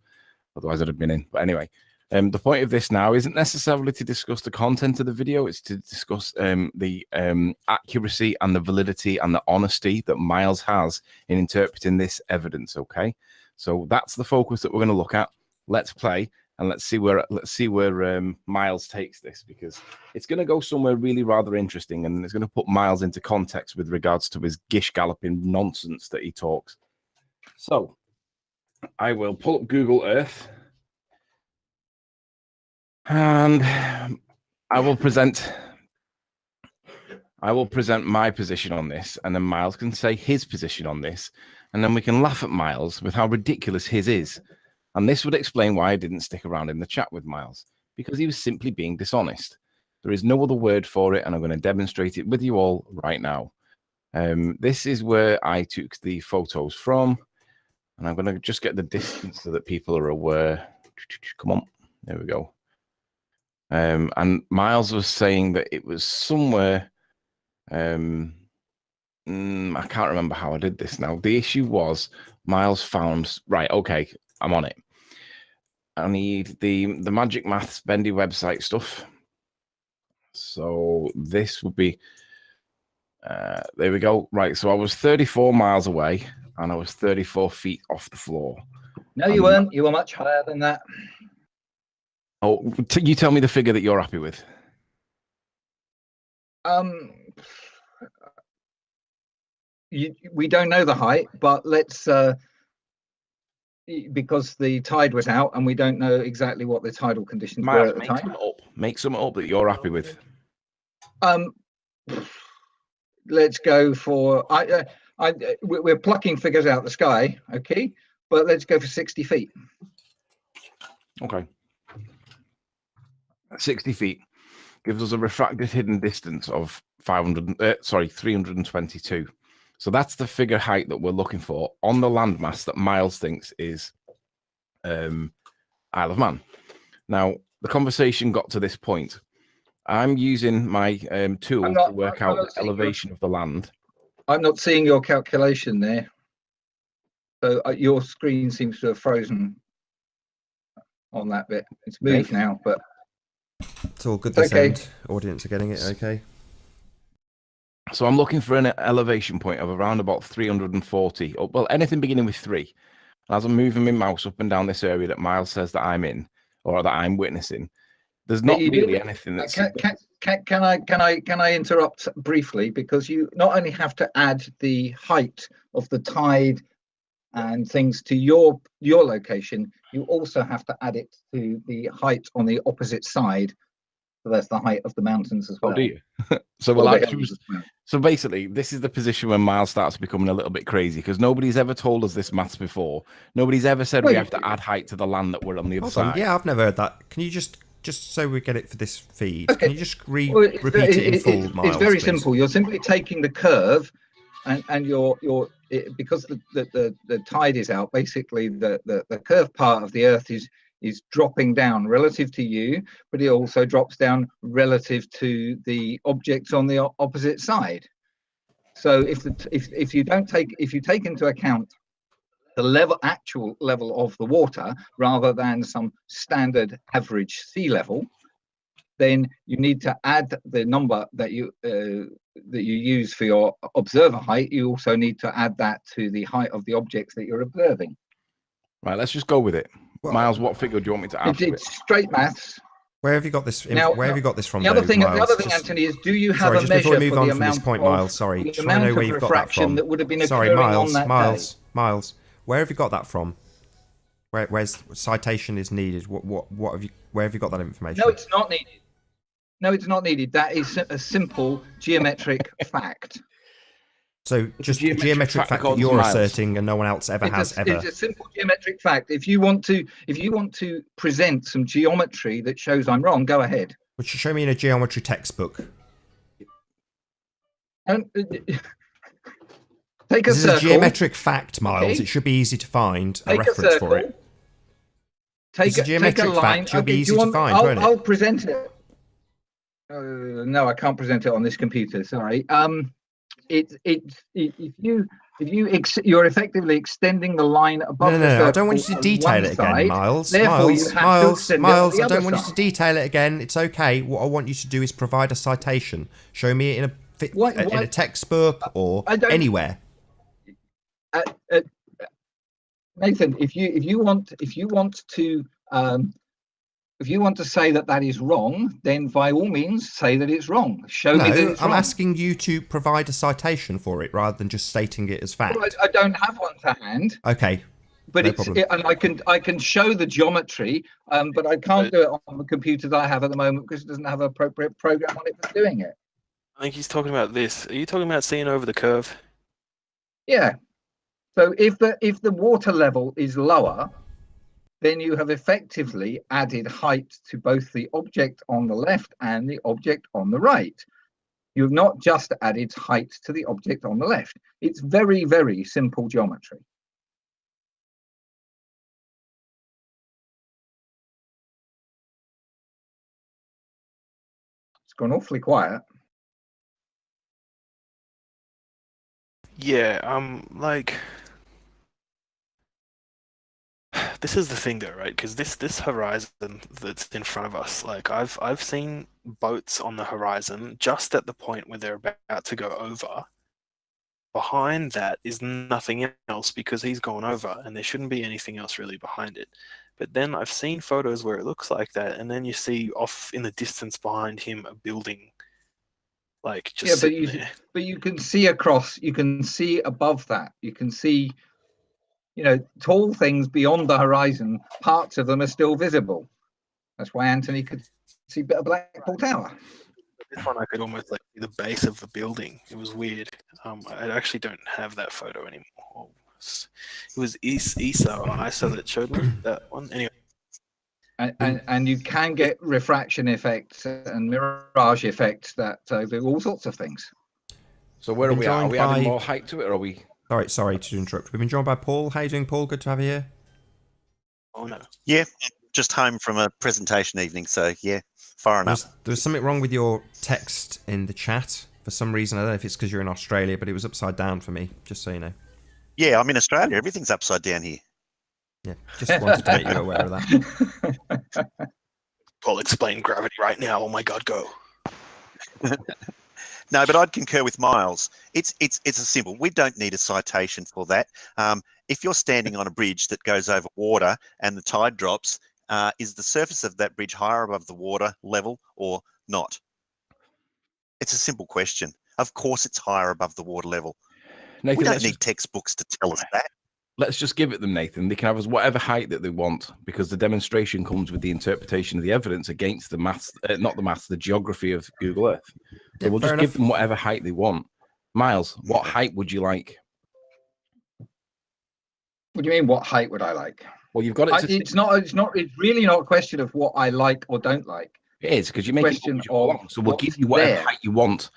Otherwise, I'd have been in. But anyway, the point of this now isn't necessarily to discuss the content of the video. It's to discuss the accuracy and the validity and the honesty that Miles has in interpreting this evidence. Okay, so that's the focus that we're going to look at. Let's play and let's see where Miles takes this, because it's going to go somewhere really rather interesting, and it's going to put Miles into context with regards to his gish galloping nonsense that he talks. So I will pull up Google Earth and I will present my position on this, and then Miles can say his position on this, and then we can laugh at Miles with how ridiculous his is. And this would explain why I didn't stick around in the chat with Miles, because he was simply being dishonest. There is no other word for it, and I'm going to demonstrate it with you all right now. This is where I took the photos from. And I'm going to just get the distance so that people are aware. Come on. There we go. And Miles was saying that it was somewhere. I can't remember how I did this now. The issue was Miles found. Right. Okay. I'm on it. I need the Magic Maths Bendy website stuff. So this would be. There we go. Right. So I was 34 miles away. And I was 34 feet off the floor. No, you weren't. You were much higher than that. Oh, you tell me the figure that you're happy with. We don't know the height, but let's because the tide was out, and we don't know exactly what the tidal conditions were at the time. Make something up that you're happy with. Let's go for we're plucking figures out the sky, okay? But let's go for 60 feet. Okay. 60 feet gives us a refracted hidden distance of 322. So that's the figure height that we're looking for on the landmass that Miles thinks is Isle of Man. Now, the conversation got to this point. I'm using my tool to work out the elevation of the land. I'm not seeing your calculation there. So your screen seems to have frozen on that bit. It's moved now, but it's all good this end. Audience are getting it okay. So I'm looking for an elevation point of around about 340. Well, anything beginning with 3. And as I'm moving my mouse up and down this area that Miles says that I'm in, or that I'm witnessing, there's not really anything that's. Can I interrupt briefly, because you not only have to add the height of the tide and things to your location, you also have to add it to the height on the opposite side. So that's the height of the mountains as well. Oh, do you? So basically, this is the position when Miles starts becoming a little bit crazy, because nobody's ever told us this maths before. Nobody's ever said we have to add height to the land that we're on the other side. Yeah, I've never heard that. Can you just so we get it for this feed, can you just repeat it in full, Miles? It's very please? simple. You're simply taking the curve, and because the tide is out. Basically, the curved part of the Earth is is dropping down relative to you, but it also drops down relative to the objects on the opposite side. So if you take into account the actual level of the water rather than some standard average sea level, then you need to add the number that you use for your observer height. You also need to add that to the height of the objects that you're observing. Right, let's just go with it. Well, Miles, what figure do you want me to add to it? It's straight maths. Where have you got this? Now, where have you got this from? The other thing, Miles? Anthony, is do you have sorry, a just before measure we move for on the from this amount point, of Miles? Sorry, the just want to know amount where of you've got that refraction from. that would have been Sorry, occurring Miles, on that Miles, day? Miles. Where have you got that from? Where's citation is needed? What have you? Where have you got that information? No, it's not needed. No, it's not needed. That is a simple geometric fact. So just a geometric fact that you're asserting and no one else ever has ever. It's a simple geometric fact. If you want to present some geometry that shows I'm wrong, go ahead. Would you show me in a geometry textbook? Take a this circle. is a geometric fact, Miles. Okay. It should be easy to find a Take reference circle. for it. Take It's a geometric take a line. fact. Should be Okay, easy to find, won't it? I'll present it. No, I can't present it on this computer. Sorry. You're effectively extending the line above. No. I don't want you to detail it again, Miles. Miles. I don't want you to detail it again. It's okay. What I want you to do is provide a citation. Show me it in a textbook or anywhere. Nathan, if you want to say that is wrong, then by all means say that it's wrong. Show me that it's wrong. I'm asking you to provide a citation for it rather than just stating it as fact. Well, I don't have one to hand. Okay. But no and I can show the geometry, but I can't do it on the computer that I have at the moment because it doesn't have an appropriate program on it for doing it. I think he's talking about this. Are you talking about seeing over the curve? Yeah. So if the water level is lower, then you have effectively added height to both the object on the left and the object on the right. You have not just added height to the object on the left. It's very, very simple geometry. It's gone awfully quiet. Yeah, like this is the thing though, right? Because this horizon that's in front of us, like I've seen boats on the horizon just at the point where they're about to go over. Behind that is nothing else because he's gone over, and there shouldn't be anything else really behind it. But then I've seen photos where it looks like that, and then you see off in the distance behind him a building, like just sitting there. But you can see across. You can see above that. You can see, tall things beyond the horizon. Parts of them are still visible. That's why Anthony could see Blackpool Tower. This one I could almost like see the base of the building. It was weird. I actually don't have that photo anymore. It was ISA that showed me that one. Anyway. And you can get refraction effects and mirage effects that do all sorts of things. So where are we at? Are we adding more height to it, or are we? Sorry to interrupt. We've been joined by Paul. How you doing, Paul? Good to have you here. Oh no. Yeah, just home from a presentation evening, so yeah, far enough. There's something wrong with your text in the chat for some reason. I don't know if it's because you're in Australia, but it was upside down for me, just so you know. Yeah, I'm in Australia. Everything's upside down here. Yeah, just wanted to make you aware of that. Paul, explain gravity right now. Oh my God, go. No, but I'd concur with Miles. It's a simple. We don't need a citation for that. If you're standing on a bridge that goes over water and the tide drops, is the surface of that bridge higher above the water level or not? It's a simple question. Of course, it's higher above the water level. Nathan, we don't need textbooks to tell us that. Let's just give it them, Nathan. They can have us whatever height that they want because the demonstration comes with the interpretation of the evidence against the maths, not the maths, the geography of Google Earth. So we'll just give them whatever height they want. Miles, what height would you like? What do you mean? What height would I like? Well, you've got it. It's really not a question of what I like or don't like. It is because you make it question of so we'll give you whatever height you want.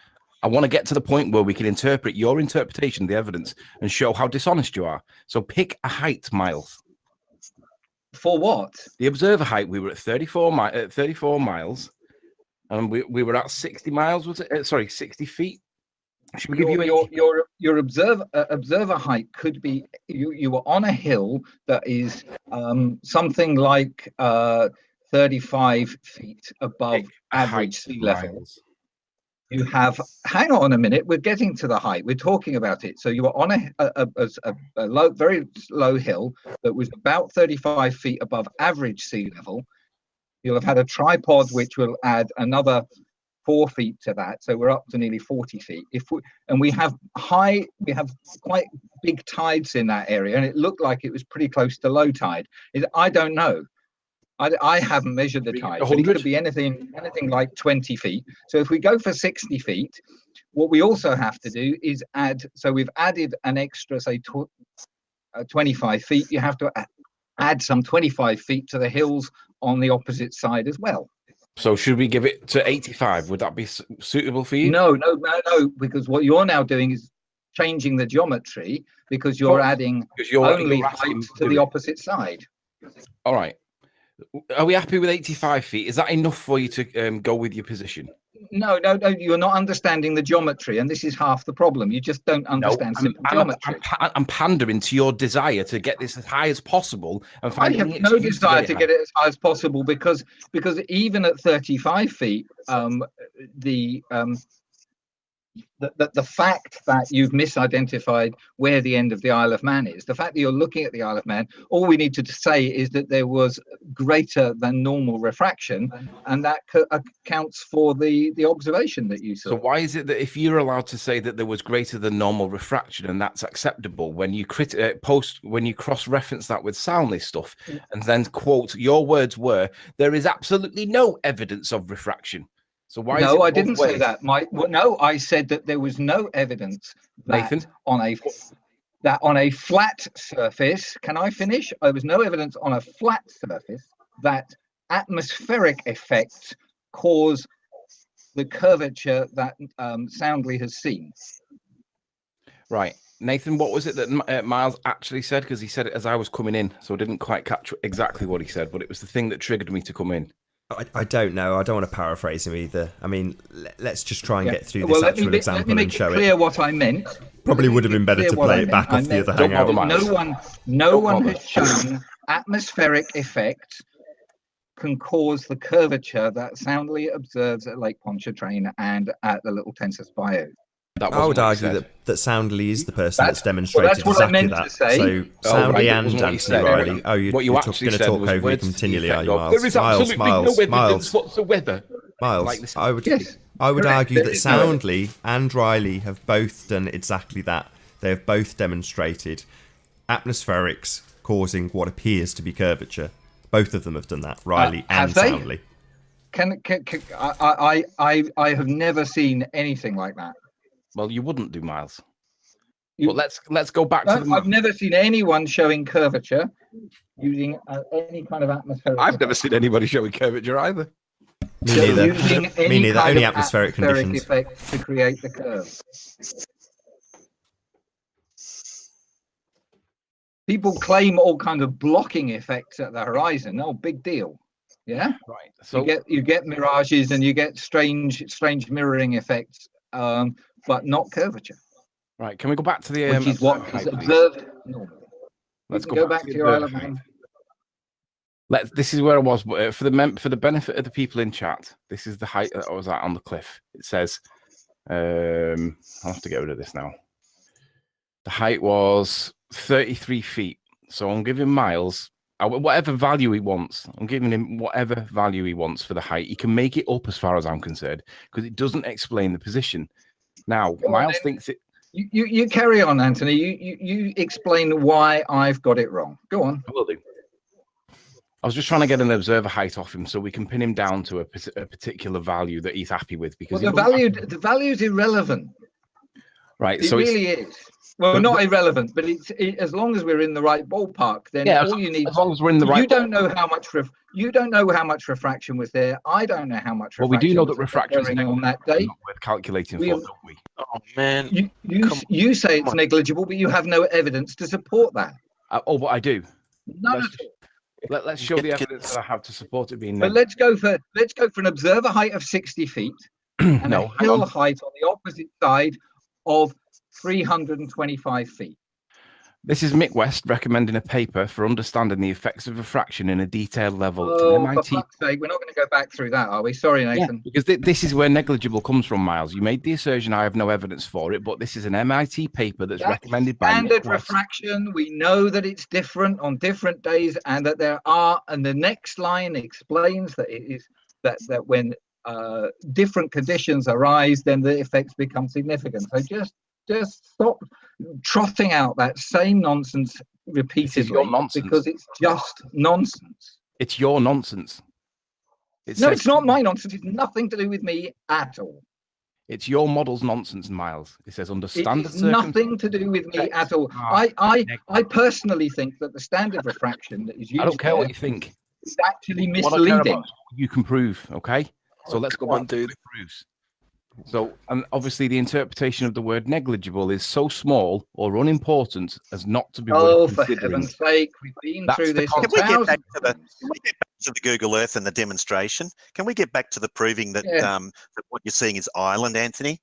I want to get to the point where we can interpret your interpretation of the evidence and show how dishonest you are. So pick a height, Miles. For what? The observer height, we were at 34 miles, and we were at 60 miles. Was it? Sorry, 60 feet. Should we give you your observer height could be you were on a hill that is something like 35 feet above average sea level. Miles. You have, hang on a minute, we're getting to the height, we're talking about it. So you were on a low, very low hill that was about 35 feet above average sea level. You'll have had a tripod which will add another 4 feet to that, so we're up to nearly 40 feet. We have quite big tides in that area, and it looked like it was pretty close to low tide. I don't know. I haven't measured the tide, but it could be anything like 20 feet. So if we go for 60 feet, what we also have to do is add. So we've added an extra, say, 25 feet. You have to add some 25 feet to the hills on the opposite side as well. So should we give it to 85? Would that be suitable for you? No, because what you're now doing is changing the geometry, because you're adding only height to the opposite side. All right. Are we happy with 85 feet? Is that enough for you to go with your position? No, you're not understanding the geometry, and this is half the problem. You just don't understand simple geometry. I'm pandering to your desire to get this as high as possible. And I have no desire to get it as high as possible because even at 35 feet, the fact that you've misidentified where the end of the Isle of Man is, the fact that you're looking at the Isle of Man, all we need to say is that there was greater than normal refraction, and that accounts for the observation that you saw. So why is it that if you're allowed to say that there was greater than normal refraction and that's acceptable, when you cross-reference that with Soundly stuff and then quote, your words were, there is absolutely no evidence of refraction? So why? No, I didn't say that, Mike. No, I said that there was no evidence that Nathan? on a flat surface. Can I finish? There was no evidence on a flat surface that atmospheric effects cause the curvature that Soundly has seen. Right, Nathan. What was it that Miles actually said? Because he said it as I was coming in, so I didn't quite catch exactly what he said. But it was the thing that triggered me to come in. I don't know. I don't want to paraphrase him either. I mean, let's just try and get through this actual example and show it. Let me make it clear what I meant. Probably would have been better to play it back off the other hangout. No one has shown atmospheric effects can cause the curvature that Soundly observes at Lake Pontchartrain and at the Little Tensas Bayou. I would argue that Soundly is the person that's demonstrated exactly that. So Soundly and Anthony Riley. Oh, you're going to talk over me continually, are you, Miles? There is absolutely no evidence whatsoever. Miles, I would argue that Soundly and Riley have both done exactly that. They have both demonstrated atmospherics causing what appears to be curvature. Both of them have done that, Riley and Soundly. I have never seen anything like that. Well, you wouldn't do, Miles. But let's go back to the. I've never seen anyone showing curvature using any kind of atmospheric. I've never seen anybody showing curvature either. Me neither. Me neither. Only atmospheric conditions effects to create the curve. People claim all kinds of blocking effects at the horizon. Oh, big deal. Yeah. Right. So you get mirages and you get strange mirroring effects. But not curvature. Right, can we go back to the which is what is observed normally. Let's go back to your Isle of Man. This is where I was, but for the benefit of the people in chat, this is the height that I was at on the cliff. It says, I'll have to get rid of this now. The height was 33 feet. So I'm giving Miles whatever value he wants. I'm giving him whatever value he wants for the height. He can make it up as far as I'm concerned because it doesn't explain the position. Now, Miles thinks it. You carry on, Anthony. You explain why I've got it wrong. Go on. I will do. I was just trying to get an observer height off him so we can pin him down to a particular value that he's happy with. Because the value is irrelevant. Right. It really is. Well, not irrelevant, but as long as we're in the right ballpark, then all you need. As long as we're in the right. You don't know how much refraction was there. I don't know how much. Well, we do know that refraction is on that day. We're calculating for, don't we? Oh man! You say it's negligible, but you have no evidence to support that. But I do. None of it. Let's show the evidence that I have to support it being But negative. let's go for an observer height of 60 feet and No, a hang hill on. height on the opposite side of 325 feet. This is Mick West recommending a paper for understanding the effects of refraction in a detailed level. It's an Oh, for MIT. fuck's sake, we're not going to go back through that, are we? Sorry, Yeah, Nathan. because this is where negligible comes from, Miles. You made the assertion I have no evidence for it, but this is an MIT paper that's recommended by standard Mick West. refraction. We know that it's different on different days, and that there are. And the next line explains that it is that when different conditions arise, then the effects become significant. So just stop trotting out that same nonsense repeatedly, nonsense. because it's just nonsense. It's your nonsense. No, it's not my nonsense. It's nothing to do with me at all. It's your model's nonsense, Miles. It says understand It's nothing to do with me at all. I personally think that the standard refraction that is used I don't care there what you think. is actually What I care misleading. about is what you can prove, okay? So let's go on, back to dude. what it proves. So, and obviously the interpretation of the word negligible is so small or unimportant as not to be Oh, worth for considering. heaven's sake, we've been That's through the this. concept. Can we get back thousands to of the times. Can we get back to the Google Earth and the demonstration? Can we get back to the proving that Yeah. that what you're seeing is island, Anthony,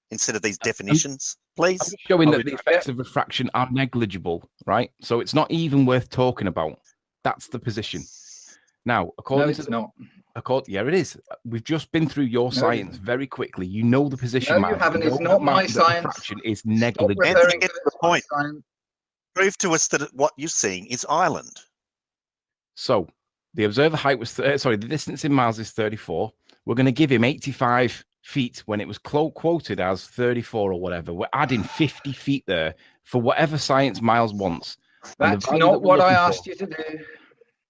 instead of these definitions, please? I'm just showing that the Yeah. effects of refraction are negligible, right? So it's not even worth talking about. That's the position. Now, No, according it's to not. yeah, it is. We've just been through your No, science very quickly. You know the position. No, you Miles. haven't. know It's that not my that science. refraction is Stop negligible. Anthony, referring get to to it the as my point. science. Prove to us that what you're seeing is island. So the observer height was the distance in miles is 34. We're going to give him 85 feet when it was quoted as 34 or whatever. We're adding 50 feet there for whatever science Miles wants. And the That's value that not we're what I looking for- asked you to do.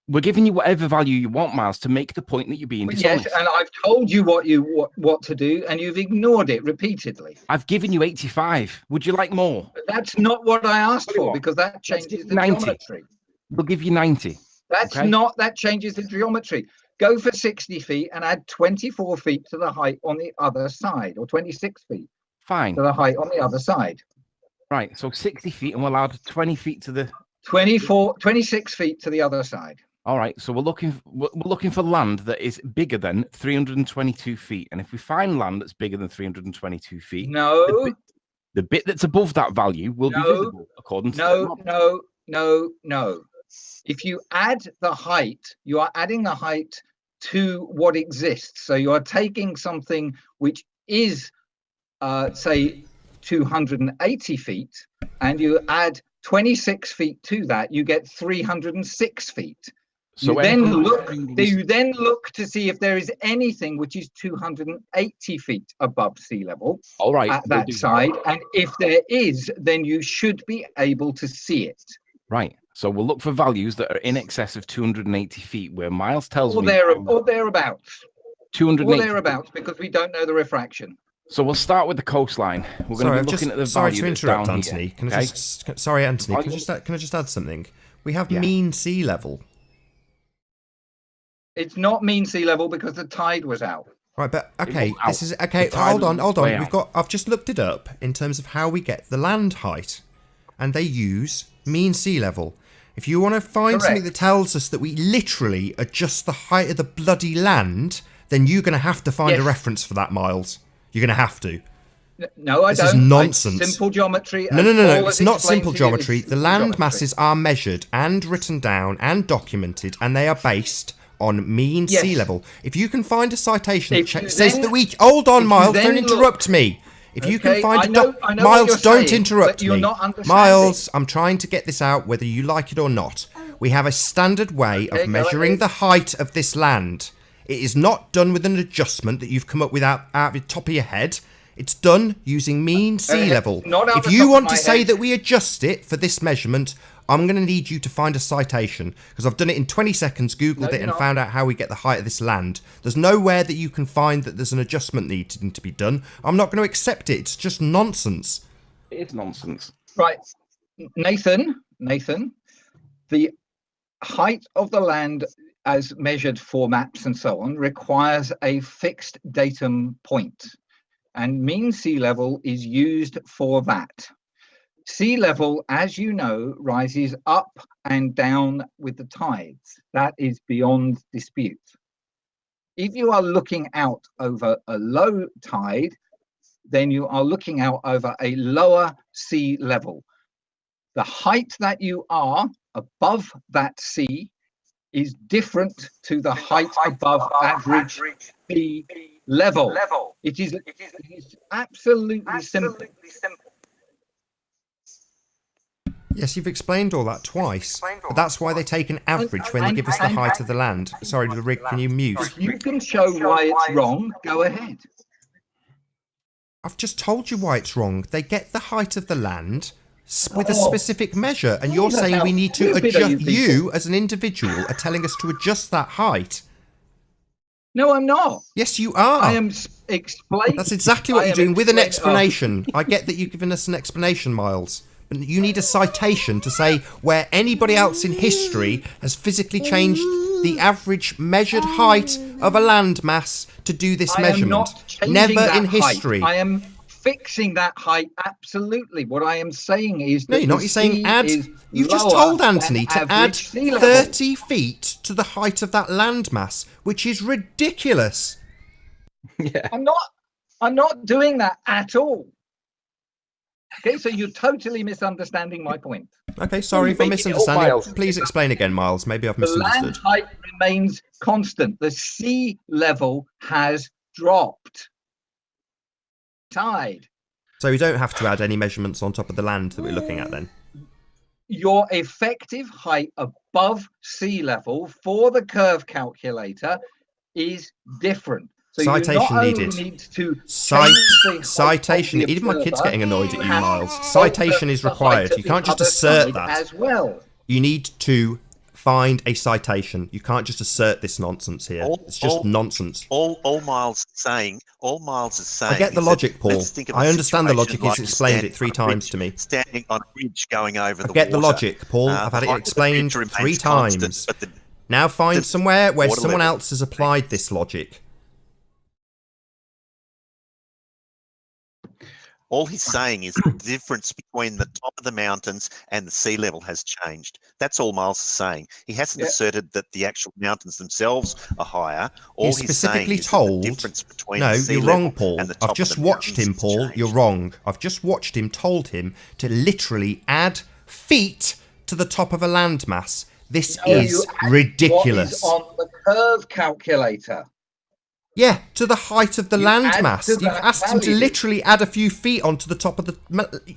We're giving you whatever value you want, Miles, to make the point that you're being Yes, dishonest. and I've told you what to do, and you've ignored it repeatedly. I've given you 85. Would you like more? But that's not what I asked Tell you for, what, because that let's changes give the 90. geometry. We'll give you 90. That's okay? that changes the geometry. Go for 60 feet and add 24 feet to the height on the other side, or 26 feet Fine. to the height on the other side. Right. So 60 feet, and we'll add 20 feet to the. 26 feet to the other side. All right. So we're looking for land that is bigger than 322 feet. And if we find land that's bigger than 322 feet, No, the bit that's above that value will be No. visible according to the model. no. If you add the height, you are adding the height to what exists. So you are taking something which is, say, 280 feet, and you add 26 feet to that, you get 306 feet. So You then look to see if there is anything which is 280 feet above sea level all right, at we'll that do side. And if there is, then you should be able to see it. Right. So we'll look for values that are in excess of 280 feet, where Miles tells Or me thereabouts. 280. Or thereabouts, because we don't know the refraction. So we'll start with the coastline. We're going to be looking at the sorry value to that's interrupt, down Anthony. here, Can okay? I just sorry, Anthony? Oh, Can I just add something? We have Yeah. mean sea level. It's not mean sea level because the tide was out. Right, but okay, was out. this is okay. The tide Hold was on. way out. I've just looked it up in terms of how we get the land height, and they use mean sea level. If you want to find something that tells us that we literally adjust the height of the bloody land, then you're going to have to find a Yes. reference for that, Miles. You're going to have to. No, I This don't. is nonsense. Simple geometry. No. as Paul It's has not explained simple to you, geometry. it's The simple land geometry. masses are measured and written down and documented, and they are based on mean sea Yes. level. If you can find a citation If that you says then- that we... Hold on, if you Miles, then don't interrupt me. If you can Okay, find I a... know what Miles, you're don't saying, interrupt but you're me. not understanding. Miles, I'm trying to get this out, whether you like it or not. We have a standard way Okay, of go measuring ahead. the height of this land. It is not done with an adjustment that you've come up with out of the top of your head. It's done using mean sea level. not out If the you top of want my to say head. that we adjust it for this measurement, I'm going to need you to find a citation, because I've done it in 20 seconds, Googled No, it, you're and not. found out how we get the height of this land. There's nowhere that you can find that there's an adjustment needing to be done. I'm not going to accept it. It's just nonsense. It's nonsense. Right. Nathan, the height of the land as measured for maps and so on requires a fixed datum point, and mean sea level is used for that. sea level, as you know, rises up and down with the tides. That is beyond dispute. If you are looking out over a low tide, then you are looking out over a lower sea level. The height that you are above that sea is different to the height above average sea level. It is absolutely simple. Yes, you've explained all that twice. But that's why they take an average when they give us the height of the land. Sorry, the rig, can you mute? If you can show why it's wrong, go ahead. I've just told you why it's wrong. They get the height of the land with a specific measure, and you're saying we need to adjust. You, as an individual, are telling us to adjust that height. No, I'm not. Yes, you are. I am explaining. That's exactly what you're doing with an explanation. I get that you've given us an explanation, Miles. But you need a citation to say where anybody else in history has physically changed the average measured height of a landmass to do this measurement. Never in history. I am fixing that height, absolutely. What I am saying is... No, you're not. You're saying add... You've just told Anthony to add 30 feet to the height of that landmass, which is ridiculous. Yeah. I'm not doing that at all. Okay, so you're totally misunderstanding my point. Okay, sorry if I'm misunderstanding. Please explain again, Miles. Maybe I've misunderstood. The land height remains constant. The sea level has dropped. Tide. So we don't have to add any measurements on top of the land that we're looking at then? Your effective height above sea level for the curve calculator is different. So citation needed. Citation. Even my kid's getting annoyed at you, Miles. Citation is required. You can't just assert that. As well. You need to find a citation. You can't just assert this nonsense here. It's just nonsense. All Miles is saying. I get the logic, Paul. I understand the logic. He's explained it 3 times to me. Standing on a bridge going over the water. I get the logic, Paul. I've had it explained 3 times. Now find somewhere where someone else has applied this logic. All he's saying is the difference between the top of the mountains and the sea level has changed. That's all Miles is saying. He hasn't asserted that the actual mountains themselves are higher. All he's specifically told. The difference between no, the sea you're level wrong, Paul. And the top I've just of the watched him, Paul. Changed. You're wrong. I've just watched him. Told him to literally add feet to the top of a landmass. This is ridiculous. What is on the curve calculator? Yeah, to the height of the landmass. You've asked him to literally add a few feet onto the top of the...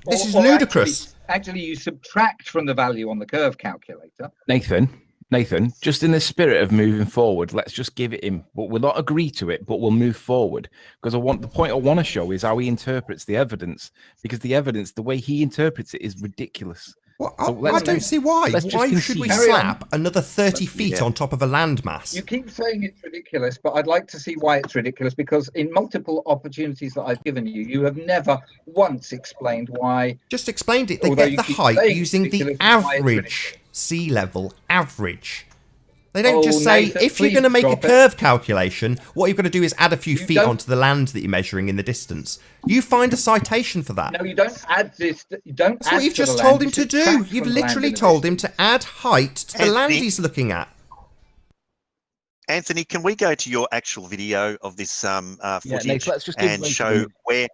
This is ludicrous. Actually, you subtract from the value on the curve calculator. Nathan, just in the spirit of moving forward, let's just give it him. But we'll not agree to it, but we'll move forward. Because the point I want to show is how he interprets the evidence. Because the evidence, the way he interprets it is ridiculous. Well, I don't see why. Why should we slap another 30 feet on top of a landmass? You keep saying it's ridiculous, but I'd like to see why it's ridiculous, because in multiple opportunities that I've given you, you have never once explained why. Just explained it. They get the height using the average sea level average. They don't just say, Nathan, if you're going to make a curve calculation, what you've got to do is add a few feet onto the land that you're measuring in the distance. You find a citation for that. No, you don't add this. You don't. That's what you've just told him to do. You've literally told him to add height to the land he's looking at. Anthony, can we go to your actual video of this footage Nate, let's just and show where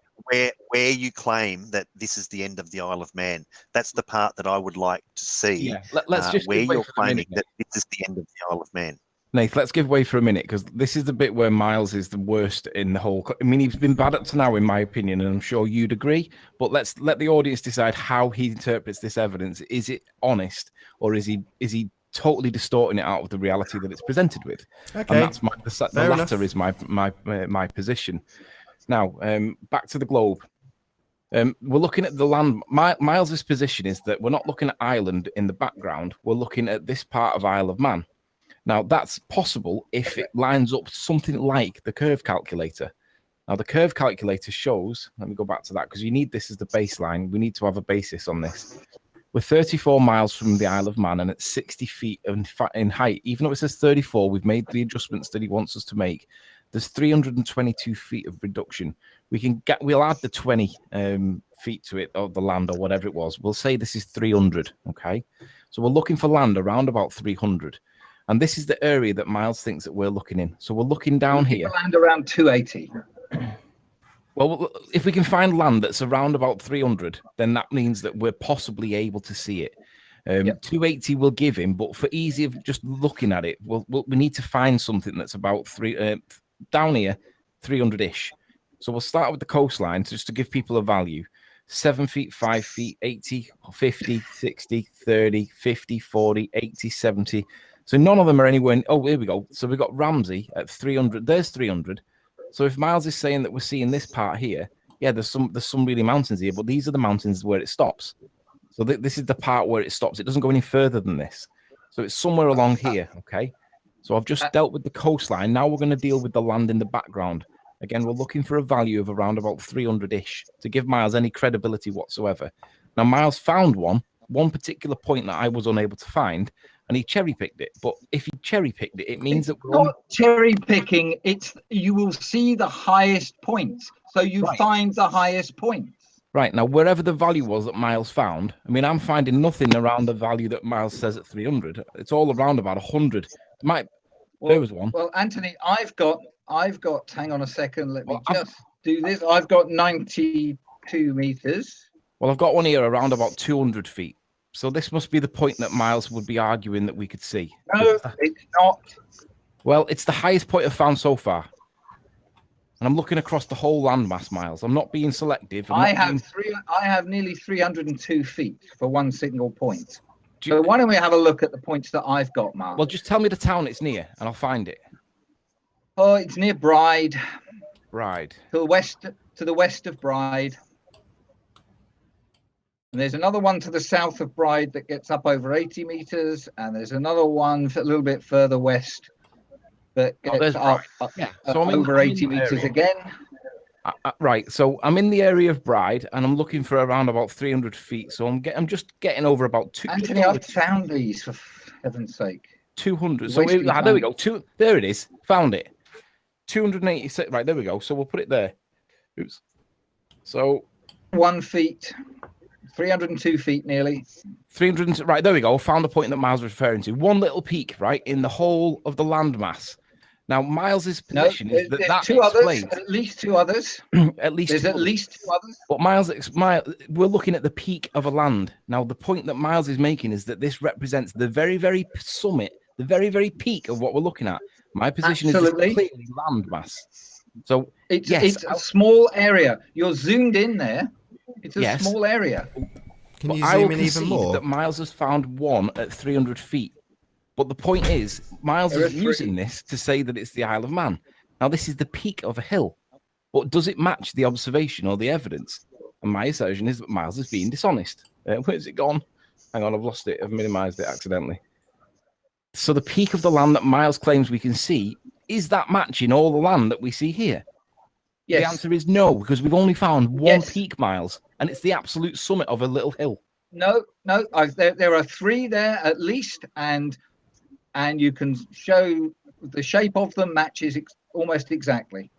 you claim that this is the end of the Isle of Man? That's the part that I would like to see. Yeah, let's just where you're claiming that this is the end of the Isle of Man. Nate, let's give way for a minute, because this is the bit where Miles is the worst in the whole... I mean, he's been bad up to now, in my opinion, and I'm sure you'd agree, but let's let the audience decide how he interprets this evidence. Is it honest, or is he totally distorting it out of the reality that it's presented with? Okay. And that's the latter is my position. Now, back to the globe. We're looking at the land. Miles's position is that we're not looking at Ireland in the background. We're looking at this part of Isle of Man. Now, that's possible if it lines up something like the curve calculator. Now, the curve calculator shows, let me go back to that, because you need this as the baseline. We need to have a basis on this. We're 34 miles from the Isle of Man and at 60 feet in height. Even though it says 34, we've made the adjustments that he wants us to make. there's 322 feet of reduction. We'll add the 20 feet to it, or the land, or whatever it was. We'll say this is 300. Okay, so we're looking for land around about 300, and this is the area that Miles thinks that we're looking in. So we're looking down here. Land around 280. Well, if we can find land that's around about 300, then that means that we're possibly able to see it. 280 will give him, but for easy of just looking at it, we need to find something that's about down here, 300-ish. So we'll start with the coastline just to give people a value. 7 feet, 5 feet, 80, 50, 60, 30, 50, 40, 80, 70. So none of them are anywhere. Oh, here we go. So we've got Ramsey at 300. There's 300. So if Miles is saying that we're seeing this part here, yeah, there's some really mountains here, but these are the mountains where it stops. So this is the part where it stops. It doesn't go any further than this. So it's somewhere along here, okay? So I've just dealt with the coastline. Now we're going to deal with the land in the background. Again, we're looking for a value of around about 300-ish to give Miles any credibility whatsoever. Now, Miles found one particular point that I was unable to find, and he cherry-picked it. But if he cherry-picked it, it means that we're not cherry-picking. You will see the highest points. So you find the highest points. Right, now, wherever the value was that Miles found, I mean, I'm finding nothing around the value that Miles says at 300. It's all around about 100. There was one. Well, Anthony, I've got, hang on a second, let me just do this. I've got 92 meters. Well, I've got one here around about 200 feet. So this must be the point that Miles would be arguing that we could see. No, it's not. Well, it's the highest point I've found so far. And I'm looking across the whole landmass, Miles. I'm not being selective. I have nearly 302 feet for one single point. So why don't we have a look at the points that I've got, Mark? Well, just tell me the town it's near, and I'll find it. Oh, it's near Bride. Bride. To the west of Bride. And there's another one to the south of Bride that gets up over 80 meters, and there's another one a little bit further west that gets up over 80 meters again. Right, so I'm in the area of Bride, and I'm looking for around about 300 feet. So I'm just getting over about 200. Anthony, I've found these, for heaven's sake. 200. So there we go. There it is. Found it. 286. Right, there we go. So we'll put it there. Oops. So 1 feet. 302 feet nearly. 300. Right, there we go. Found the point that Miles was referring to. One little peak, right, in the whole of the landmass. Now, Miles's position is that two others, at least two others. At least there's at least two others. But we're looking at the peak of a land. Now, the point that Miles is making is that this represents the very, very summit, the very, very peak of what we're looking at. My position is clearly landmass. So it's a small area. You're zoomed in there. It's a small area. Can you zoom in even more? That Miles has found one at 300 feet. But the point is, Miles is using this to say that it's the Isle of Man. Now, this is the peak of a hill. But does it match the observation or the evidence? And my assertion is that Miles is being dishonest. Where's it gone? Hang on, I've lost it. I've minimized it accidentally. So the peak of the land that Miles claims we can see, is that matching all the land that we see here? Yes. The answer is no, because we've only found one peak, Miles, and it's the absolute summit of a little hill. No. There are three there at least, and you can show the shape of them matches almost exactly.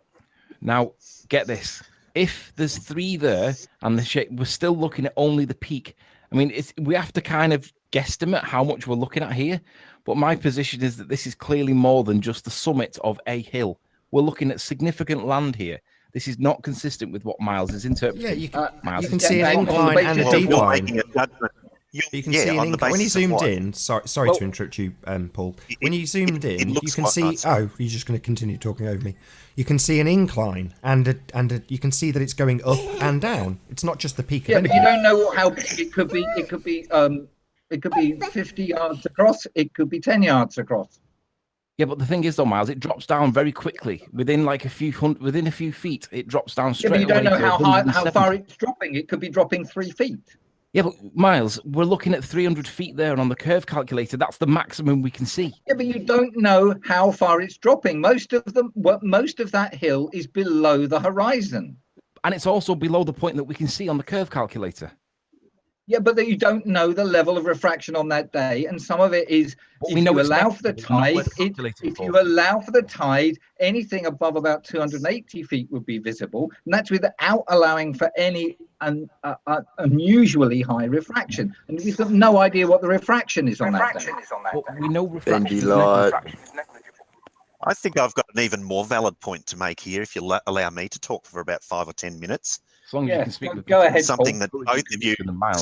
Now, get this. If there's three there and the shape, we're still looking at only the peak. I mean, we have to kind of guesstimate how much we're looking at here. But my position is that this is clearly more than just the summit of a hill. We're looking at significant land here. This is not consistent with what Miles is interpreting. Yeah, you can see an incline and a decline. You can see an incline. When you zoomed in, sorry to interrupt you, Paul. When you zoomed in, you can see. Oh, you're just going to continue talking over me. You can see an incline, and you can see that it's going up and down. It's not just the peak. Yeah, but you don't know how big it could be. It could be 50 yards across. It could be 10 yards across. Yeah, but the thing is, though, Miles, it drops down very quickly. Within a few feet, it drops down straight away. Yeah, but you don't know how far it's dropping. It could be dropping 3 feet. Yeah, but Miles, we're looking at 300 feet there, and on the curve calculator, that's the maximum we can see. Yeah, but you don't know how far it's dropping. Most of that hill is below the horizon, and it's also below the point that we can see on the curve calculator. Yeah, but that you don't know the level of refraction on that day, and some of it is But if we know you it's allow for the negative, we know where tide. to calculate it If for. you allow for the tide, anything above about 280 feet would be visible, and that's without allowing for any unusually high refraction. And we've got no idea what the refraction is on that day. But we know refraction Bendy is light. negligible. I think I've got an even more valid point to make here if you allow me to talk for about 5 or 10 minutes. As long as you Yeah, can speak with go ahead, Something Paul. that both of you,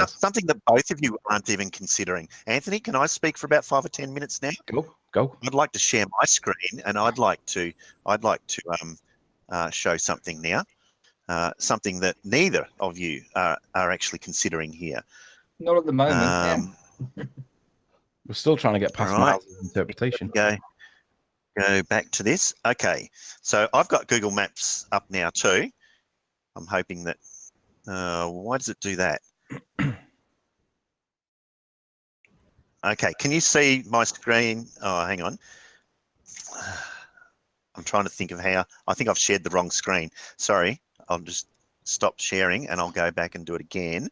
something that both of you aren't even considering. Anthony, can I speak for about 5 or 10 minutes now? Go. I'd like to share my screen, and I'd like to show something now, something that neither of you are actually considering here. Not at the moment. We're still trying to get past All right. Miles' interpretation. Go back to this. Okay, so I've got Google Maps up now too. I'm hoping that. Why does it do that? Okay, can you see my screen? Oh, hang on. I'm trying to think of how. I think I've shared the wrong screen. Sorry, I'll just stop sharing and I'll go back and do it again.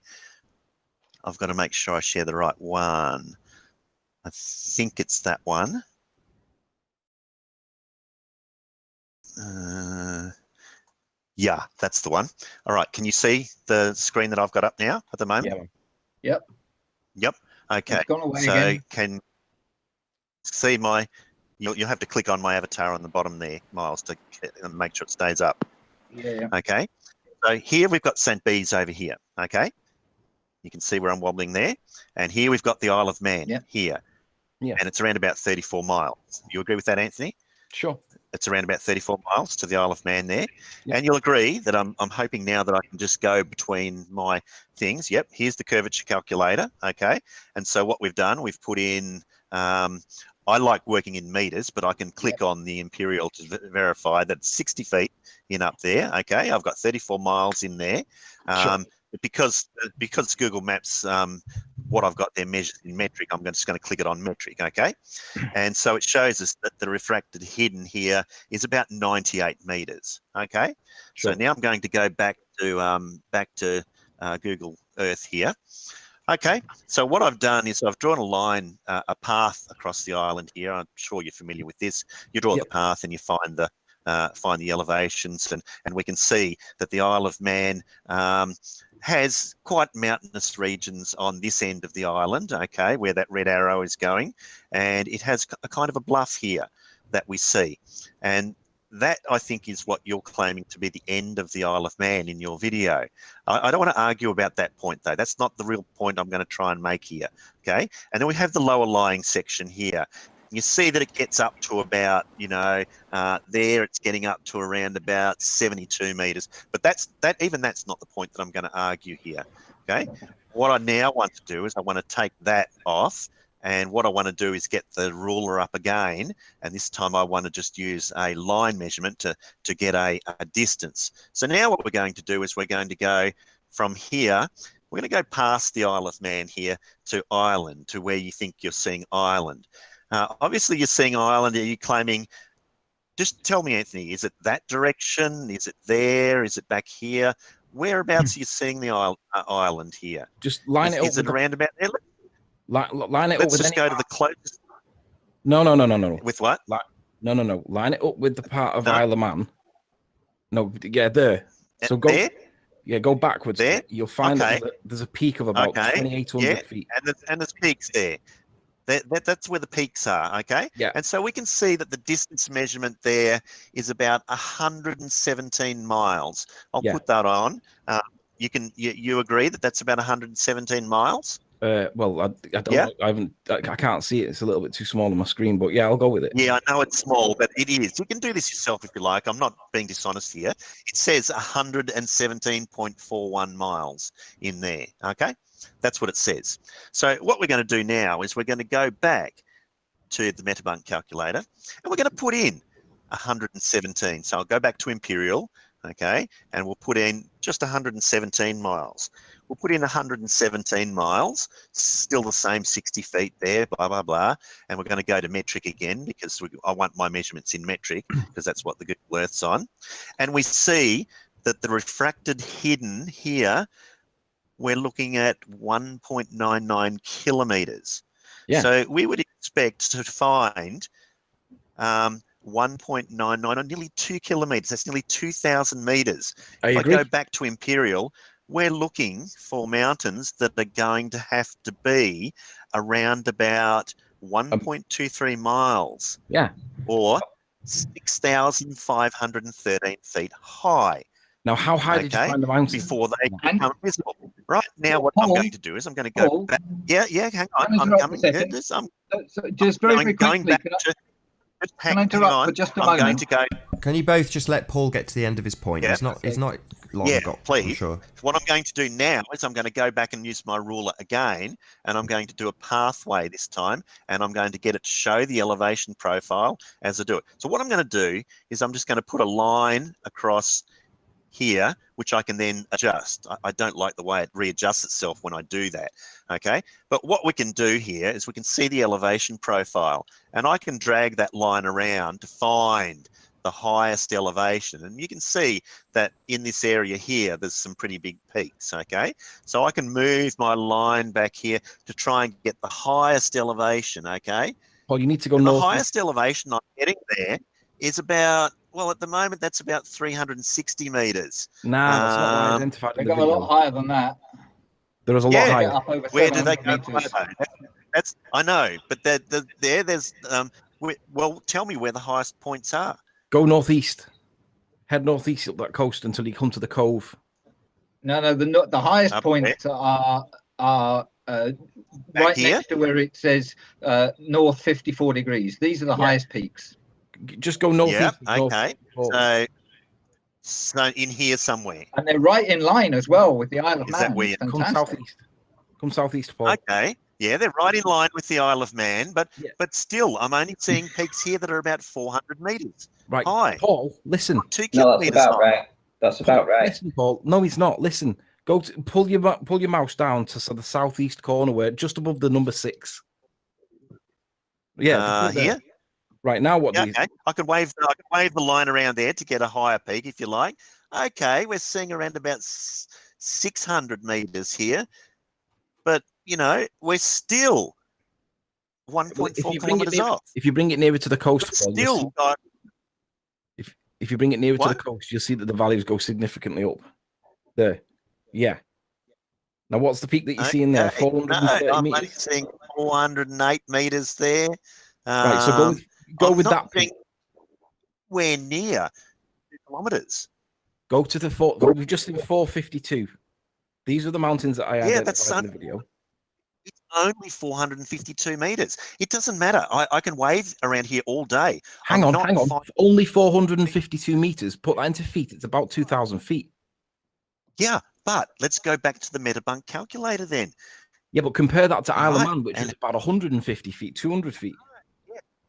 I've got to make sure I share the right one. I think it's that one. Yeah, that's the one. All right, can you see the screen that I've got up now at the moment? Yeah. Yep. Okay. It's gone away So again. can see my. You'll have to click on my avatar on the bottom there, Miles, to make sure it stays up. Yeah. Okay. So here we've got St. Bees over here. Okay. You can see where I'm wobbling there, and here we've got the Isle of Man here. Yeah. And it's around about 34 miles. You agree with that, Anthony? Sure. It's around about 34 miles to the Isle of Man there. Yep. And you'll agree that I'm hoping now that I can just go between my things. Yep, here's the curvature calculator, okay? And so what we've done, we've put in, I like working in meters, but I can click on the imperial to verify that it's 60 feet in up there, okay? I've got 34 miles in there. Sure. Because Google Maps, what I've got there measured in metric, I'm just going to click it on metric, okay? And so it shows us that the refracted hidden here is about 98 meters, okay? Sure. So now I'm going to go back to Google Earth here. Okay, so what I've done is I've drawn a line, a path across the island here. I'm sure you're familiar with this. You draw the path and you find the elevations, and we can see that the Isle of Man has quite mountainous regions on this end of the island, okay, where that red arrow is going, and it has a kind of a bluff here that we see, and that I think is what you're claiming to be the end of the Isle of Man in your video. I don't want to argue about that point though. That's not the real point I'm going to try and make here, okay? And then we have the lower lying section here. You see that it gets up to about, there it's getting up to around about 72 meters. But even that's not the point that I'm going to argue here, okay? What I now want to do is I want to take that off, and what I want to do is get the ruler up again, and this time I want to just use a line measurement to get a distance. So now what we're going to do is we're going to go from here, we're going to go past the Isle of Man here to Ireland, to where you think you're seeing Ireland. Obviously, you're seeing Ireland. Are you claiming? Just tell me, Anthony. Is it that direction? Is it there? Is it back here? Whereabouts are you seeing the island here? Just line it up. Is it around about there? Line it up. Let's just go to the closest. No. With what? No. Line it up with the part of Isle of Man. No, yeah, there. So go. There? Yeah, go backwards. There. You'll find that there's a peak of about 2,800 feet. And there's peaks there. That's where the peaks are, okay? Yeah. And so we can see that the distance measurement there is about 117 miles. I'll put that on. You agree that that's about 117 miles? Well, I don't know. I can't see it. It's a little bit too small on my screen, but yeah, I'll go with it. Yeah, I know it's small, but it is. You can do this yourself if you like. I'm not being dishonest here. It says 117.41 miles in there, okay? That's what it says. So what we're going to do now is we're going to go back to the Metabunk calculator, and we're going to put in 117. So I'll go back to Imperial, okay, and we'll put in just 117 miles. We'll put in 117 miles, still the same 60 feet there, blah, blah, blah. And we're going to go to metric again because I want my measurements in metric because that's what the Google Earth's on. And we see that the refracted hidden here we're looking at 1.99 kilometres. Yeah. So we would expect to find 1.99 or nearly 2 kilometres. That's nearly 2,000 metres. I If agree. I go back to Imperial, we're looking for mountains that are going to have to be around about 1.23 miles. Yeah. Or 6,513 feet high. Now, how high did you find the mountain? Before they And- become visible. Right now, what I'm going to do is I'm going to go Paul, back. Yeah, hang on. can I I'm interrupt coming. a second? I'm So just very, very going quickly, back can I, to. Just can I hang interrupt on. for just a I'm going moment? to go. Can you both just let Paul get to the end of his point? Yeah, He's not long Yeah, got, I'm please. sure. What I'm going to do now is I'm going to go back and use my ruler again, and I'm going to do a pathway this time, and I'm going to get it to show the elevation profile as I do it. So what I'm going to do is I'm just going to put a line across here, which I can then adjust. I don't like the way it readjusts itself when I do that, okay? But what we can do here is we can see the elevation profile, and I can drag that line around to find the highest elevation. And you can see that in this area here, there's some pretty big peaks, okay? So I can move my line back here to try and get the highest elevation, okay? Paul, you need to go And the north. highest elevation I'm getting there is about, well, at the moment, that's about 360 metres. Nah, that's not what I identified they in the go a video. lot higher than that. There was a lot Yeah. higher. Up over Where do they 700 go? meters. That's I know, but there's well, tell me where the highest points are. Go northeast. Head northeast up that coast until you come to the cove. No, the highest Up points are right here? next to where it says north 54 degrees. These are the highest peaks. Just go northeast. Yeah, north- okay. north. So in here somewhere. And they're right in line as well with the Isle of Is Man. that where you- Come Fantastic. southeast. Come southeast, Paul. Okay. Yeah, they're right in line with the Isle of Man, but Yeah. but still, I'm only seeing peaks here that are about 400 metres Right, high. Paul, listen. 2 No, kilometres that's about high. right. That's about right. Listen, Paul. No, he's not. Listen. Go to, pull your mouse down to the southeast corner where just above the number 6. Yeah, put it there. Here. Right now, what Yeah, do you? okay. I can wave the line around there to get a higher peak if you like. Okay, we're seeing around about 600 meters here, but you know we're still 1.4 kilometers off. If you bring it nearer to the coast, We've Paul, you'll see- still got if you bring it nearer to the What? coast, you'll see that the values go significantly up. There, yeah. Now, what's the peak that you're seeing there? Okay. 430 No, I'm only meters. seeing 408 meters there. Right, so go I'm with not that peak. seeing Anywhere near 2 kilometers. Go to the four. We've just seen 452. These are the mountains that I Yeah, that's identified in the video. It's only 452 meters. It doesn't matter. I can wave around here all day. Hang I'm on, not hang on. fi- Only 452 meters. Put that into feet. It's about 2,000 feet. Yeah, but let's go back to the Metabunk calculator then. Yeah, but compare that to Isle of Right, Man, which is and- about 150 feet, 200 feet.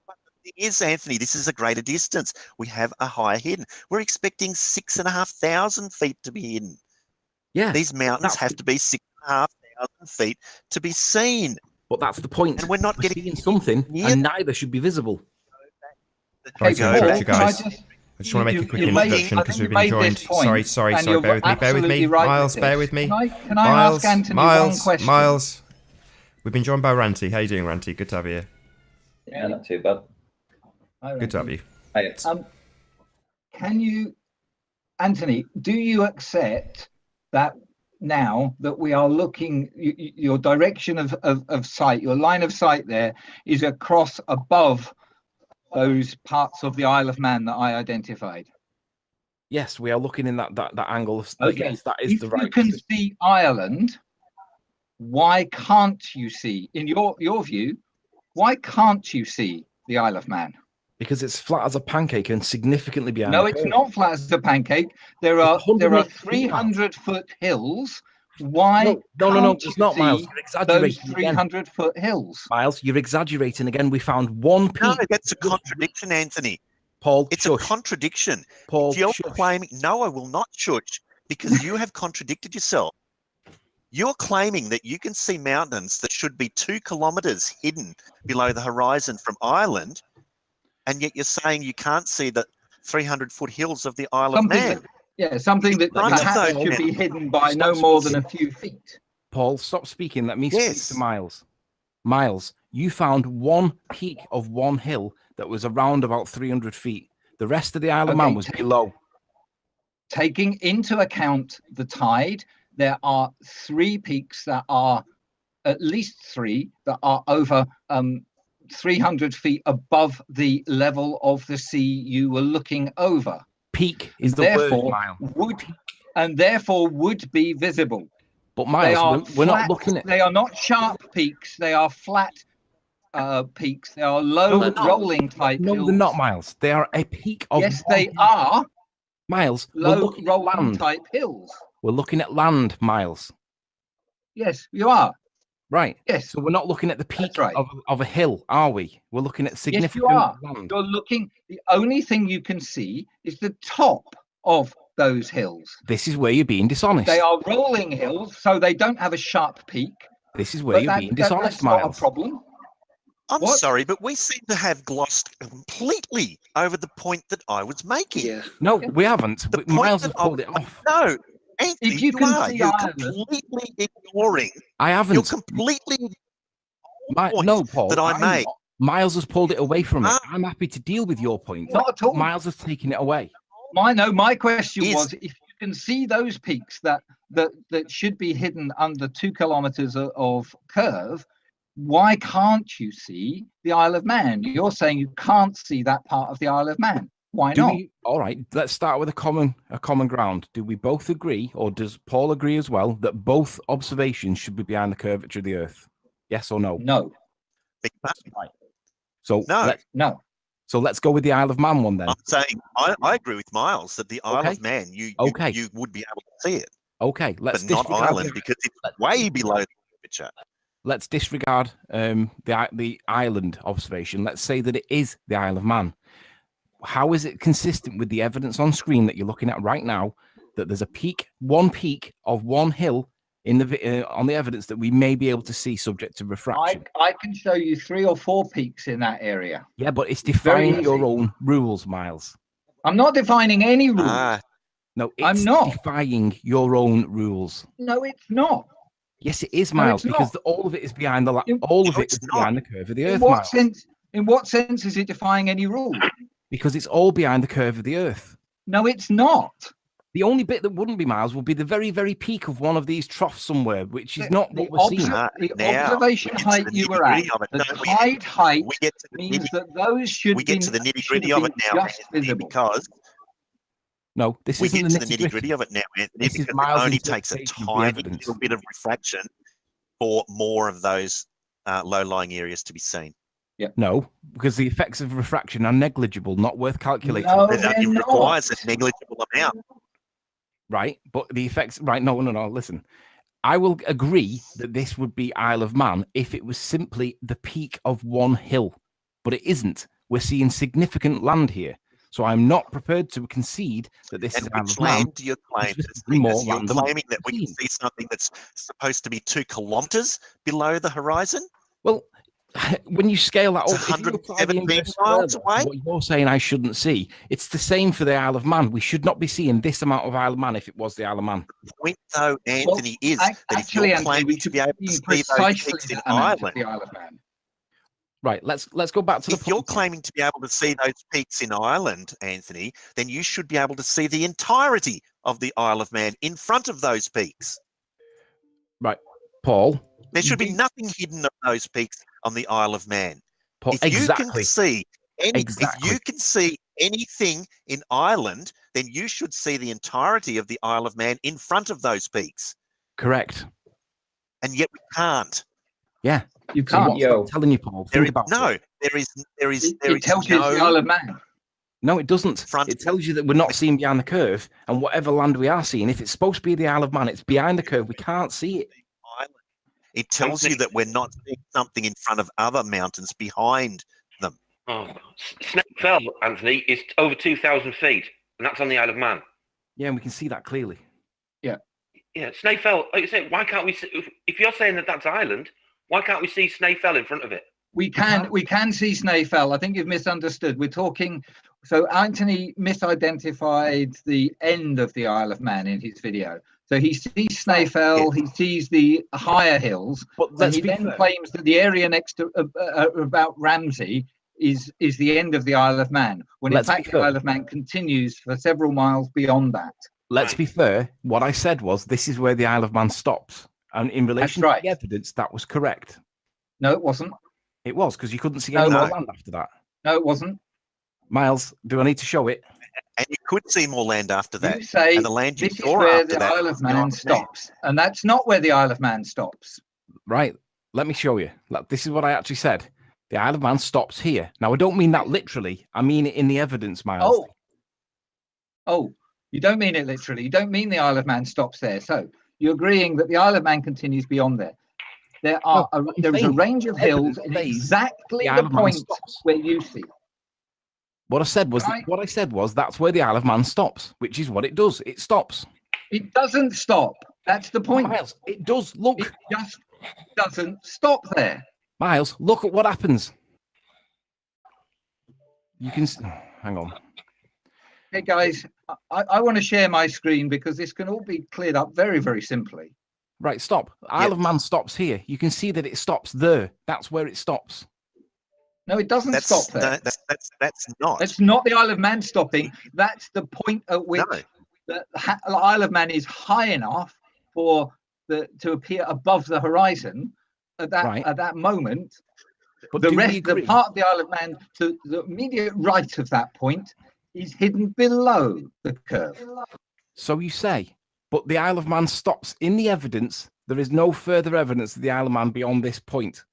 But the thing is, Anthony, this is a greater distance. We have a higher hidden. We're expecting 6,500 feet to be hidden. Yeah, These mountains that's have to be 6,500 feet to be seen. but that's the point. And we're not getting seeing something, near- and neither should be visible. Sorry Go to interrupt back you Can I guys. just- I just want to make a you- quick you made- introduction I because think we've you been made joined. this point, Sorry, and bear you're with me, bear with absolutely me. right with Miles, bear this. with me. Can I ask Anthony one question? Miles. We've been joined by Ranty. How you doing, Ranty? Good to have you here. Yeah, not too bad. Good to have you. Hey, Can you, Anthony, do you accept that now that we are looking, your direction of sight, your line of sight there is across above those parts of the Isle of Man that I identified? Yes, we are looking in that angle. Okay, Yes, that is if the right. you can see Ireland, why can't you see, in your view, why can't you see the Isle of Man? Because it's flat as a pancake and significantly behind. No, the it's curve. not flat as a pancake. There are 180 feet, 300-foot hills. Why No, can't it's you not, see Miles. You're those exaggerating again. 300-foot hills? Miles, you're exaggerating again. We found one peak. No, that's a contradiction, Anthony. Paul, It's shush. a contradiction. Paul, If you're shush. claiming, no, I will not shush because you have contradicted yourself. You're claiming that you can see mountains that should be 2 kilometers hidden below the horizon from Ireland, and yet you're saying you can't see the 300-foot hills of the Isle of Man. Yeah, something that Front of perhaps those should be mountains. hidden by Stop no more than a speaking. few feet. Paul, stop speaking. Let me speak Yes. to Miles. Miles, you found one peak of one hill that was around about 300 feet. The rest of the Isle of Man was below. Taking into account the tide, there are 3 peaks that are, at least 3, that are over 300 feet above the level of the sea you were looking over. Peak is the Therefore, word, Miles. Therefore would be visible. But They Miles, are we're not flat, looking at. They are not sharp peaks. They are flat peaks. They are low No, they're not. rolling type No, hills. they're not, Miles. They are a peak of. Yes, they are Miles, we're low looking at rolling land. type hills. We're looking at land, Miles. Yes, you are. Right. Yes. So we're not looking at the peak That's right. of a hill, are we? We're looking at Yes, significant you are. land. You're looking. The only thing you can see is the top of those hills. This is where you're being dishonest. They are rolling hills, so they don't have a sharp peak. This is where But you're being dishonest, that's not a Miles. problem. I'm What? sorry, but we seem to have glossed completely over the point that I was making. Yeah. No, we haven't. The point Miles that has pulled it off. No, Anthony, If you can are. see You're Ireland- completely ignoring. I You're haven't. completely point No, Paul. that I I'm made. not. Miles has pulled it away from me. Ah. I'm happy to deal with your point. Not at all. Miles has taken it away. My question Is- was, if you can see those peaks that should be hidden under 2 kilometers of curve, why can't you see the Isle of Man? You're saying you can't see that part of the Isle of Man. Why not? All right, let's start with a common ground. Do we both agree, or does Paul agree as well, that both observations should be behind the curvature of the Earth? Yes or no? No. So No. No. So let's go with the Isle of Man one then. I'm saying I agree with Miles that the Isle Okay. of Man, you would be able to see it, Okay, let's but not disregard Ireland because it's way below the curvature. let's disregard the island observation. Let's say that it is the Isle of Man. How is it consistent with the evidence on screen that you're looking at right now that there's one peak of one hill in the on the evidence that we may be able to see subject to refraction? I can show you 3 or 4 peaks in that area. Yeah, but it's Very defying your easy. own rules, Miles. I'm not defining any rules. Ah, No, I'm it's not. defying your own rules. No, it's not. Yes, it is, No, Miles, it's because not. all of it is behind the In- all of No, it it's is not. behind the curve of the In Earth, what Miles. sense? In what sense is it defying any rule? Because it's all behind the curve of the Earth. No, it's not. The only bit that wouldn't be, Miles, would be the very, very peak of one of these troughs somewhere, which is not what we're seeing. The now, observation we get to height the you were at, nitty-gritty of it, the don't we? tide height We get to the means nitty, that those should we be get to the nitty should gritty of be it now, just Anthony, visible. because No, this we isn't get the to the nitty gritty of it now, Anthony, This is because it Miles' only takes a interpretation of the tiny evidence. little bit of refraction for more of those low-lying areas to be seen. No, because the effects of refraction are negligible, not worth calculating. No, It they're only not. requires a negligible amount. Right? But the effects, right? No, listen. I will agree that this would be Isle of Man if it was simply the peak of one hill, but it isn't. We're seeing significant land here. So I'm not prepared to concede that this is And Isle which of Man. land do you claim to It's see? more As you're land than claiming that we can seen. see something that's supposed to be 2 kilometres below the horizon? Well, when you scale that It's up, if you apply the 117 inverse miles further, away. what you're saying I shouldn't see, it's the same for the Isle of Man. We should not be seeing this amount of Isle of Man if it was the Isle of Man. The point, though, Anthony, is that if Actually, you're Anthony, claiming we to should be able be to see precisely those peaks in that amount of Ireland, the Isle of Man. Right, let's go back to the if you're point. claiming to be able to see those peaks in Ireland, Anthony, then you should be able to see the entirety of the Isle of Man in front of those peaks. Right, Paul. There should be nothing hidden of those peaks on the Isle of Man. Paul, If you can see if Exactly. you can see anything in Ireland, then you should see the entirety of the Isle of Man in front of those peaks. Correct. And yet we can't. Yeah. You So can't. what's that telling you, Paul? There Think is about no, it. It tells you it's the Isle of Man. No, it doesn't. Front- It tells you that we're not seeing behind the curve, and whatever land we are seeing, if it's supposed to be the Isle of Man, it's behind the curve. We can't see it. Island. It tells you that we're not seeing something in front of other mountains behind them. Oh, Snake Fell, Anthony, is over 2,000 feet, and that's on the Isle of Man. Yeah, and we can see that clearly. Yeah, Snake Fell. Like I said, why can't we see? If you're saying that that's Ireland, why can't we see Snake Fell in front of it? We can see Snaefell. I think you've misunderstood. We're talking So Anthony misidentified the end of the Isle of Man in his video. So he sees Snaefell, he sees the higher hills, But and let's he be then fair. claims that the area next to about Ramsey is the end of the Isle of Man, when in Let's be fact the fair. Isle of Man continues for several miles beyond that. Let's be fair. What I said was this is where the Isle of Man stops, and in relation right. to the evidence, that was correct. No, it wasn't. It was because you couldn't see No, any it more wasn't. land after that. No, it wasn't. Miles, do I need to show it? And you could see more land after that. You say and the land you this is saw where after the that Isle was of the Isle Man of stops, and that's not where the Isle of Man stops. Right. Let me show you. Like, this is what I actually said. The Isle of Man stops here. Now, I don't mean that literally. I mean it in the evidence, Miles. Oh, you don't mean it literally. You don't mean the Isle of Man stops there. So you're agreeing that the Isle of Man continues beyond there. There is a range of hills in exactly the point where you see. What I said was that's where the Isle of Man stops, which is what it does. It stops. It doesn't stop. That's the point. Miles, it does. Look. It just doesn't stop there. Miles, look at what happens. You can hang on. Hey guys, I want to share my screen because this can all be cleared up very, very simply. Right, stop. Isle of Man stops here. You can see that it stops there. That's where it stops. No, it doesn't stop there. No, that's not. It's not the Isle of Man stopping. That's the point at which the Isle of Man is high enough for to appear above the horizon at that moment. But the part of the Isle of Man to the immediate right of that point is hidden below the curve. So you say, but the Isle of Man stops in the evidence. There is no further evidence of the Isle of Man beyond this point.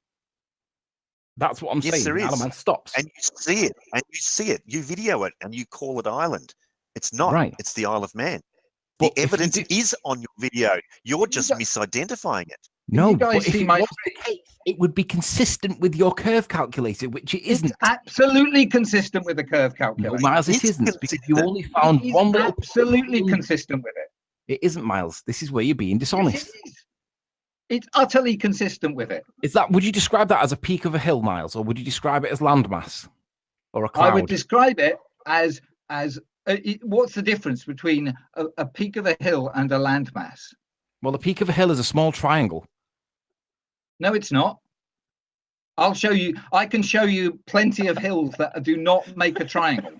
That's what I'm saying. There is. The Isle of Man stops. And you see it. You video it, and you call it Island. It's not. Right. It's the Isle of Man. But the evidence is on your video. You're just misidentifying it. No, but if it was the case, it would be consistent with your curve calculator, which it isn't. It's absolutely consistent with the curve calculator. No, Miles, it isn't, because you only found one little... absolutely consistent with it. It isn't, Miles. This is where you're being dishonest. Yes, it is. It's utterly consistent with it. Would you describe that as a peak of a hill, Miles, or would you describe it as landmass or a cloud? I would describe it as what's the difference between a peak of a hill and a landmass? Well, the peak of a hill is a small triangle. No, it's not. I'll show you. I can show you plenty of hills that do not make a triangle.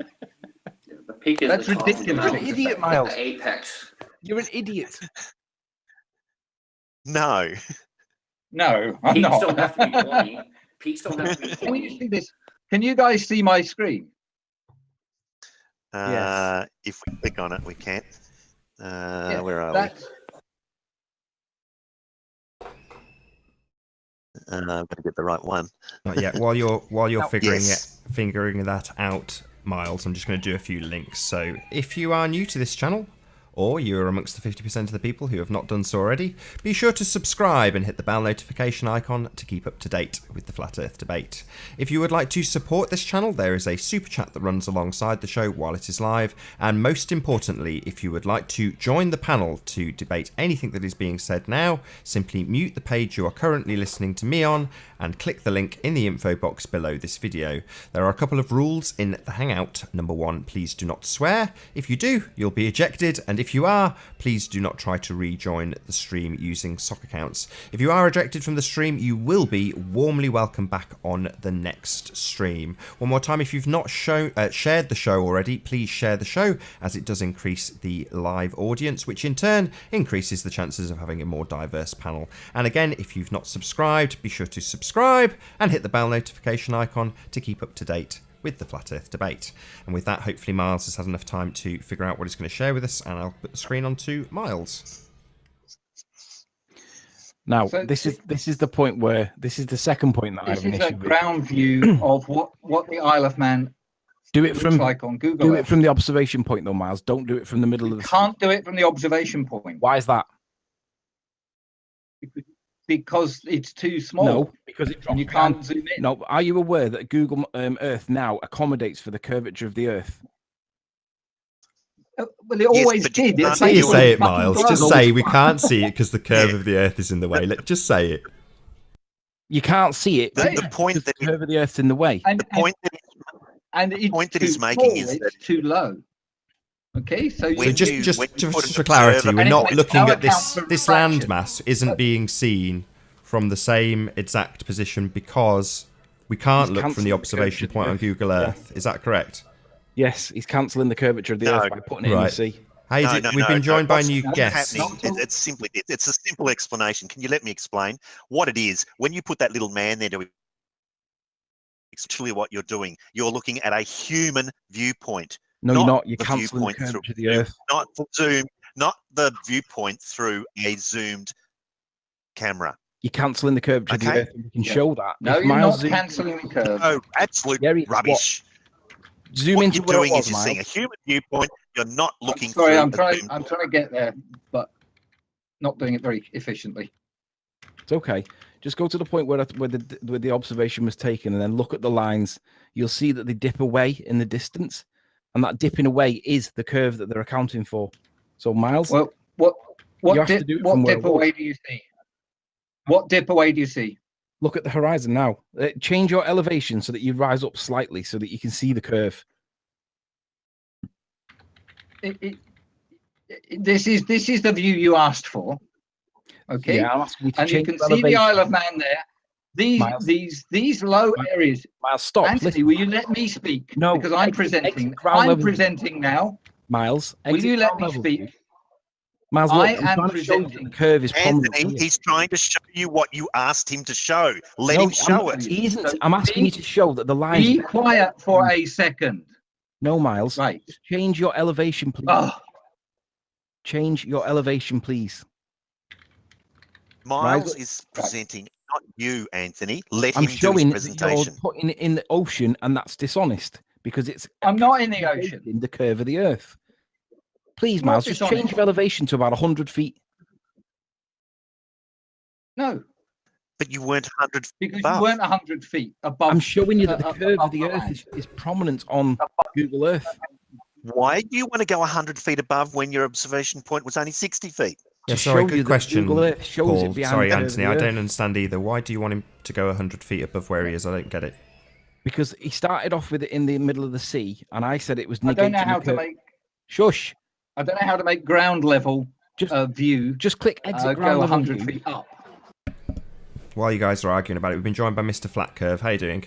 The peak is That's ridiculous. You're an idiot, Miles. The apex. You're an idiot. No. No, I'm Peaks not. don't have to be pointy. Peaks don't have to be Can pointy. you see this? Can you guys see my screen? Yes. If we click on it, we can. Yeah, where are that's- we? I'm going to get the right one. Not yet. While you're figuring Yes. that out, Miles, I'm just going to do a few links. So if you are new to this channel, or you're amongst the 50% of the people who have not done so already, be sure to subscribe and hit the bell notification icon to keep up to date with the Flat Earth debate. If you would like to support this channel, there is a super chat that runs alongside the show while it is live, and most importantly, if you would like to join the panel to debate anything that is being said now, simply mute the page you are currently listening to me on and click the link in the info box below this video. There are a couple of rules in the Hangout. Number 1, please do not swear. If you do, you'll be ejected, and if you are, please do not try to rejoin the stream using sock accounts. If you are ejected from the stream, you will be warmly welcome back on the next stream. One more time, if you've not shared the show already, please share the show, as it does increase the live audience, which in turn increases the chances of having a more diverse panel. And again, if you've not subscribed, be sure to subscribe and hit the bell notification icon to keep up to date with the Flat Earth debate. And with that, hopefully Miles has had enough time to figure out what he's going to share with us, and I'll put the screen on to Miles. Now, this is the point where this is the second point that I have an This issue is a with. ground view of what the Isle of Man Do it looks from like on Google. do Earth. it from the observation point, though, Miles. Don't do it from the middle of the. Can't do it from the observation point. Why is that? Because it's too small. No, because it and you drops can't zoom in. No, are you aware that Google Earth now accommodates for the curvature of the Earth? Well, it always did. Let's say you say it, Miles. Just say we can't see it because the curve of the Earth is in the way. Just say it. You can't see it. The point that the curve of the Earth's in the way. And, the point that and it's point that too he's making tall, is it's too low. Okay, so When So you, just when you put an for clarity, observer- we're And it not makes looking no at this. account for This refraction. landmass isn't being seen from the same exact position because we can't He's look from the cancelling observation curvature point on of the Earth. Google Earth. Is that correct? Yes, he's cancelling the curvature of the No. Earth by putting it in the Right. sea. We've been joined by a What's new No, guest. happening? It's simply it's a simple explanation. Can you let me explain what it is? When you put that little man there to actually what you're doing, you're looking at a human viewpoint. No, you're not. You're the cancelling the viewpoint through curvature of the Earth. not zoom, not the viewpoint through a zoomed camera. You're cancelling the curvature of the Okay. Earth. And we can Yeah. show that. no, If you're Miles not zoomed- cancelling the curve. Oh, absolute Yeah, he is. rubbish. zoom What into you're where it doing was, is you're seeing a Miles. human viewpoint. You're not I'm looking sorry, through I'm a trying zoomed. to get there, but not doing it very efficiently. It's okay. Just go to the point where the observation was taken, and then look at the lines. You'll see that they dip away in the distance, and that dipping away is the curve that they're accounting for. So, Miles, Well, You what have to dip, do it what from where dip it was. away do you see? What dip away do you see? look at the horizon now. Change your elevation so that you rise up slightly, so that you can see the curve. This is the view you asked for. Okay, Yeah, I'm asking you to and you change can your see the elevation. Isle of Man there. Miles. These low areas. Miles, stop. Anthony, Listen. will you let me speak? No, because I'm exit presenting. ground I'm level. presenting now. Miles, Will exit you let ground me level speak? view. Miles, look, I I'm am trying to show you that presenting. the curve is prominent Anthony, here. he's trying to show you what you asked him to show. Let No, him show it. He isn't. So I'm asking you to show that the lines. Be quiet for a second. No, Miles. Right. Change your elevation, please. Oh, Change your elevation, please. Miles is presenting, not you, Anthony. Let I'm him do his showing that presentation. you're putting it in the ocean, and that's dishonest because it's I'm not in the ocean. in the curve of the Earth. Please, Not Miles, just change dishonest. your elevation to about 100 feet. No, But you weren't 100 feet because above. you weren't 100 feet above. I'm showing you that the curve above of the the Earth land. is prominent on Google Earth. Why do you want to go 100 feet above when your observation point was only 60 feet? Yeah, To sorry, show you good that question, Google Earth shows it Paul. behind Sorry, the curve of Anthony, the I Earth. don't understand either. Why do you want him to go 100 feet above where he is? I don't get it. Because he started off with it in the middle of the sea, and I said it was negating I don't know how the to curve. make. Shush. I don't know how to make ground level view. Just click exit Go ground level 100 view. feet up. While you guys are arguing about it, we've been joined by Mr. Flat Curve. How you doing?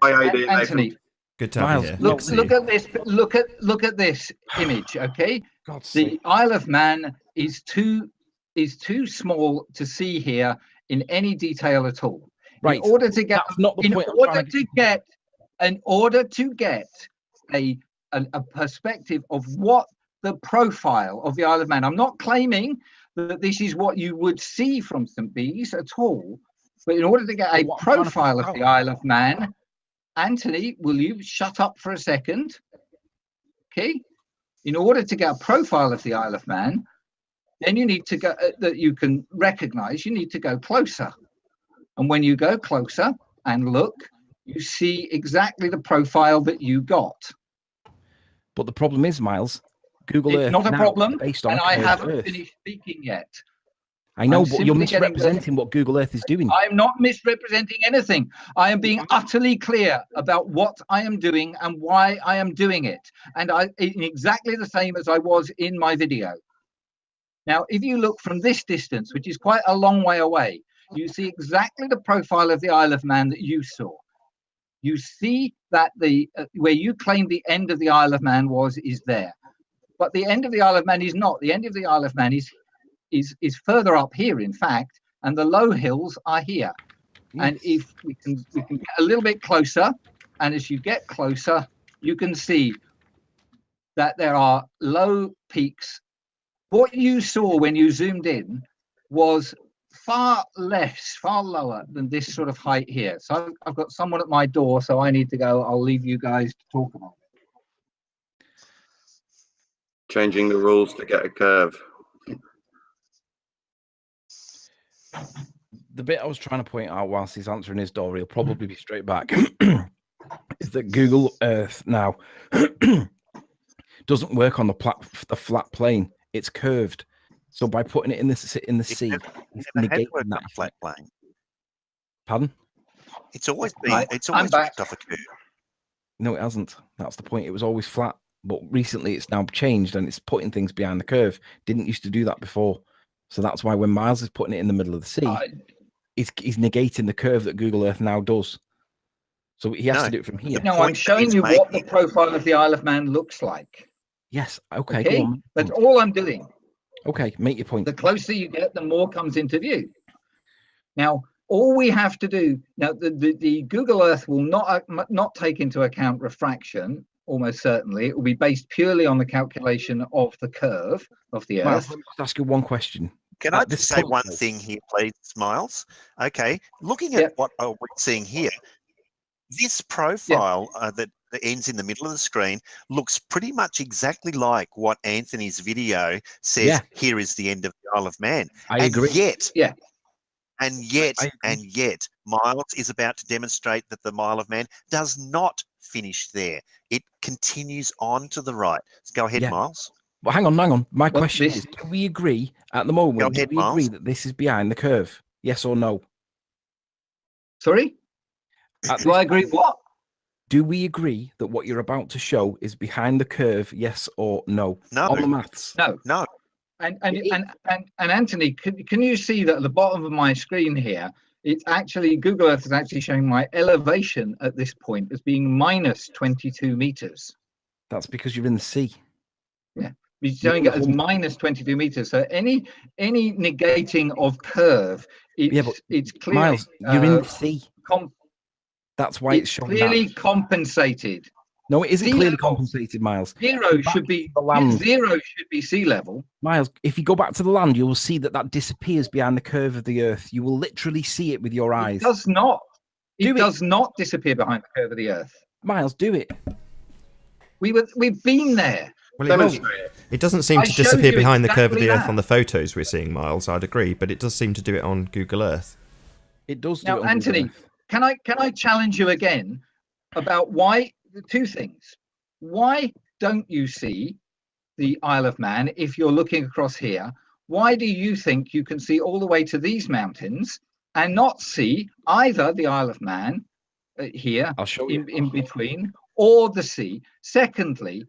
Hi, how you doing, Anthony, Nathan? Good to have Miles, you here. no, Good to see look you. at this. Look at this image. Okay, God's sake. the Isle of Man is too small to see here in any detail at all. Right. In order to get, That's not the in point I'm order trying to get, in order to get a perspective of what the profile of the Isle of Man. I'm not claiming that this is what you would see from St. Bees at all, but in order to get a But what I'm trying to profile find of out- the Isle of Man, Anthony, will you shut up for a second? Okay. In order to get a profile of the Isle of Man, then you need to go that you can recognize. You need to go closer, and when you go closer and look, you see exactly the profile that you got. But the problem is, Miles, Google It's Earth not a now problem, is based on and a I curved haven't Earth. finished speaking yet. I know, I'm but you're simply getting the- misrepresenting what Google Earth is doing. I am not misrepresenting anything. I am being utterly clear about what I am doing and why I am doing it. And in exactly the same as I was in my video. Now, if you look from this distance, which is quite a long way away, you see exactly the profile of the Isle of Man that you saw. You see that the where you claimed the end of the Isle of Man is there. But the end of the Isle of Man is not. The end of the Isle of Man is further up here, in fact, and the low hills are here. And if we can get a little bit closer, and as you get closer, you can see that there are low peaks. What you saw when you zoomed in was far lower than this sort of height here. So I've got someone at my door, so I need to go. I'll leave you guys to talk about it. Changing the rules to get a curve. The bit I was trying to point out whilst he's answering his door, he'll probably be straight back, is that Google Earth now doesn't work on the flat plane. It's curved. So by putting it in the sea, it's never had negating worked that on a flat plane. Pardon? It's always been. Right, It's I'm always back. worked off a curve. No, it hasn't. That's the point. It was always flat, but recently it's now changed and it's putting things behind the curve. Didn't used to do that before. So that's why when Miles is putting it in the middle of the sea, he's negating the curve that Google Earth now does. So he has to do it from here. No, I'm showing you what the profile of the Isle of Man looks like. Yes. Okay. Go on. That's all I'm doing. Okay. Make your point. The closer you get, the more comes into view. Now, all we have to do now, the Google Earth will not take into account refraction. Almost certainly, it will be based purely on the calculation of the curve of the Earth. Let me just ask you one question. Can I just say one thing here, please, Miles? Okay, looking at what we're seeing here, this profile that ends in the middle of the screen looks pretty much exactly like what Anthony's video says. Here is the end of the Isle of Man. I agree. And yet, Miles is about to demonstrate that the Isle of Man does not finish there. It continues on to the right. So go ahead, Miles. Well, hang on. My question is, do we agree at the moment, ahead, do we agree that this is behind the curve? Yes or no? Sorry? Do I agree what? Do we agree that what you're about to show is behind the curve, yes or no? No. On the maths? No. And Anthony, can you see that at the bottom of my screen here, it's actually, Google Earth is actually showing my elevation at this point as being minus 22 meters. That's because you're in the sea. Yeah, it's showing it as minus 22 meters. So any negating of curve, it's clearly, Miles, you're in the sea. That's why it's showing clearly compensated. No, it isn't clearly compensated, Miles. Zero should be sea level. Miles, if you go back to the land, you will see that disappears behind the curve of the Earth. You will literally see it with your eyes. It does not. It does not disappear behind the curve of the Earth. Miles, do it. We've been there. Well, it doesn't seem to disappear behind the curve of the Earth on the photos we're seeing, Miles. I'd agree, but it does seem to do it on Google Earth. It does. Now, Anthony, can I challenge you again about why? Two things. Why don't you see the Isle of Man if you're looking across here? Why do you think you can see all the way to these mountains and not see either the Isle of Man here, I'll show you. in between, or the sea? Secondly,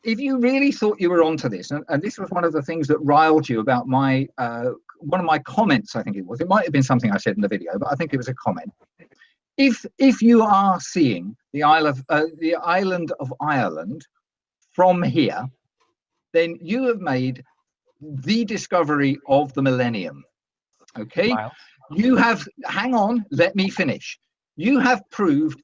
if you really thought you were onto this, and this was one of the things that riled you about my one of my comments, I think it might have been something I said in the video, but I think it was a comment. If you are seeing the island of Ireland from here, then you have made the discovery of the millennium. Okay, you have. Hang on, let me finish. You have proved,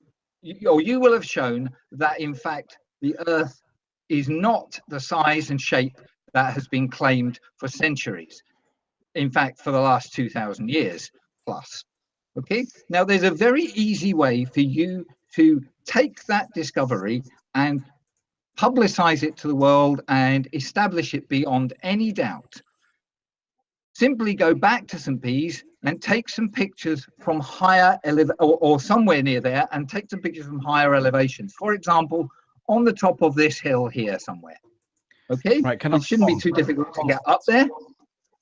or you will have shown that in fact the Earth is not the size and shape that has been claimed for centuries. In fact, for the last 2,000 years plus. Okay, now there's a very easy way for you to take that discovery and publicize it to the world and establish it beyond any doubt. Simply go back to St. Bees and take some pictures from higher or somewhere near there, and take some pictures from higher elevations. For example, on the top of this hill here somewhere. Okay, it shouldn't be too difficult to get up there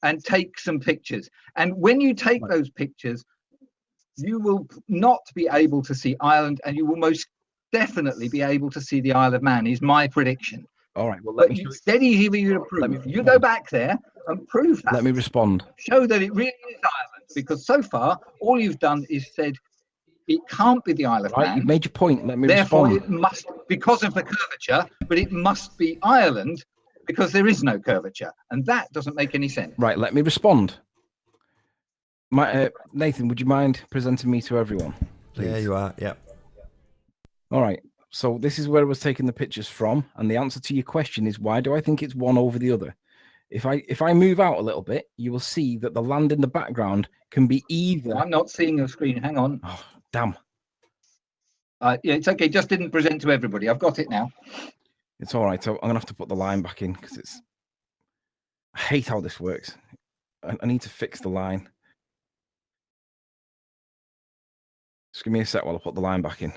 and take some pictures. And when you take those pictures, you will not be able to see Ireland, and you will most definitely be able to see the Isle of Man, is my prediction. All right, well, it's dead easy for you to prove. You go back there and prove that. Let me respond. Show that it really is Ireland, because so far, all you've done is said it can't be the Isle of Man. You've made your point. Let me Therefore, respond. it must, because of the curvature, but it must be Ireland because there is no curvature. And that doesn't make any sense. Right, let me respond. Nathan, would you mind presenting me to everyone, please? Yeah, you are. Yeah. All right. So this is where I was taking the pictures from, and the answer to your question is, why do I think it's one over the other? If I move out a little bit, you will see that the land in the background can be either. I'm not seeing your screen. Hang on. Oh, damn. Yeah, it's okay. Just didn't present to everybody. I've got it now. It's all right. So I'm gonna have to put the line back in because it's. I hate how this works. I need to fix the line. Just give me a sec while I put the line back in.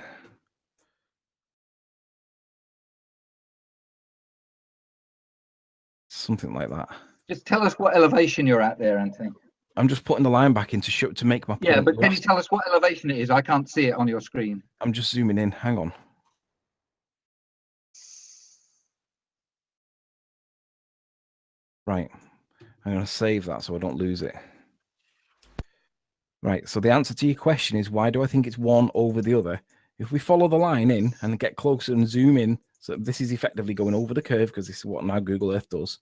Something like that. Just tell us what elevation you're at there, Anthony. I'm just putting the line back in to make my point. Yeah, but can you tell us what elevation it is? I can't see it on your screen. I'm just zooming in. Hang on. Right. I'm going to save that so I don't lose it. Right. So the answer to your question is, why do I think it's one over the other? If we follow the line in and get closer and zoom in, so this is effectively going over the curve because this is what now Google Earth does.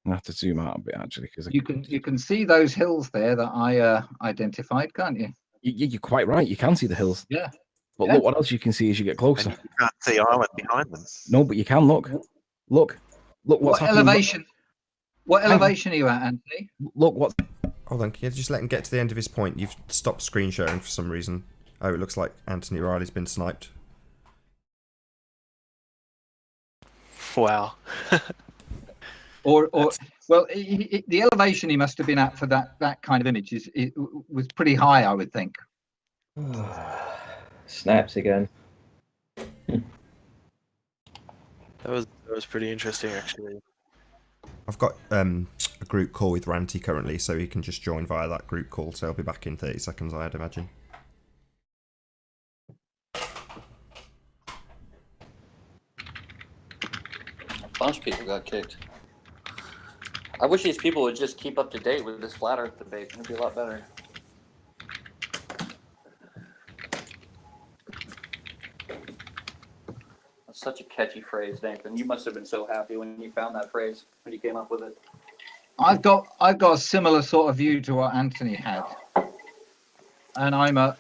I'm going to have to zoom out a bit, actually. Because you can see those hills there that I identified, can't you? You're quite right. You can see the hills. Yeah. But Yeah. look what else you can see as you get closer. And you can't see island behind them. No, but you can look. Look what's What happening. elevation? What elevation are you at, Anthony? Look what. Hold on, can you just let him get to the end of his point? You've stopped screen sharing for some reason. Oh, it looks like Anthony Riley's been sniped. Wow. Well, the elevation he must have been at for that kind of image was pretty high, I would think. Snaps again. That was pretty interesting, actually. I've got a group call with Ranty currently, so he can just join via that group call. So he'll be back in 30 seconds, I'd imagine. A bunch of people got kicked. I wish these people would just keep up to date with this flat Earth debate. It'd be a lot better. That's such a catchy phrase, Nathan. You must have been so happy when you found that phrase, when you came up with it. I've got a similar sort of view to what Anthony had, and I'm at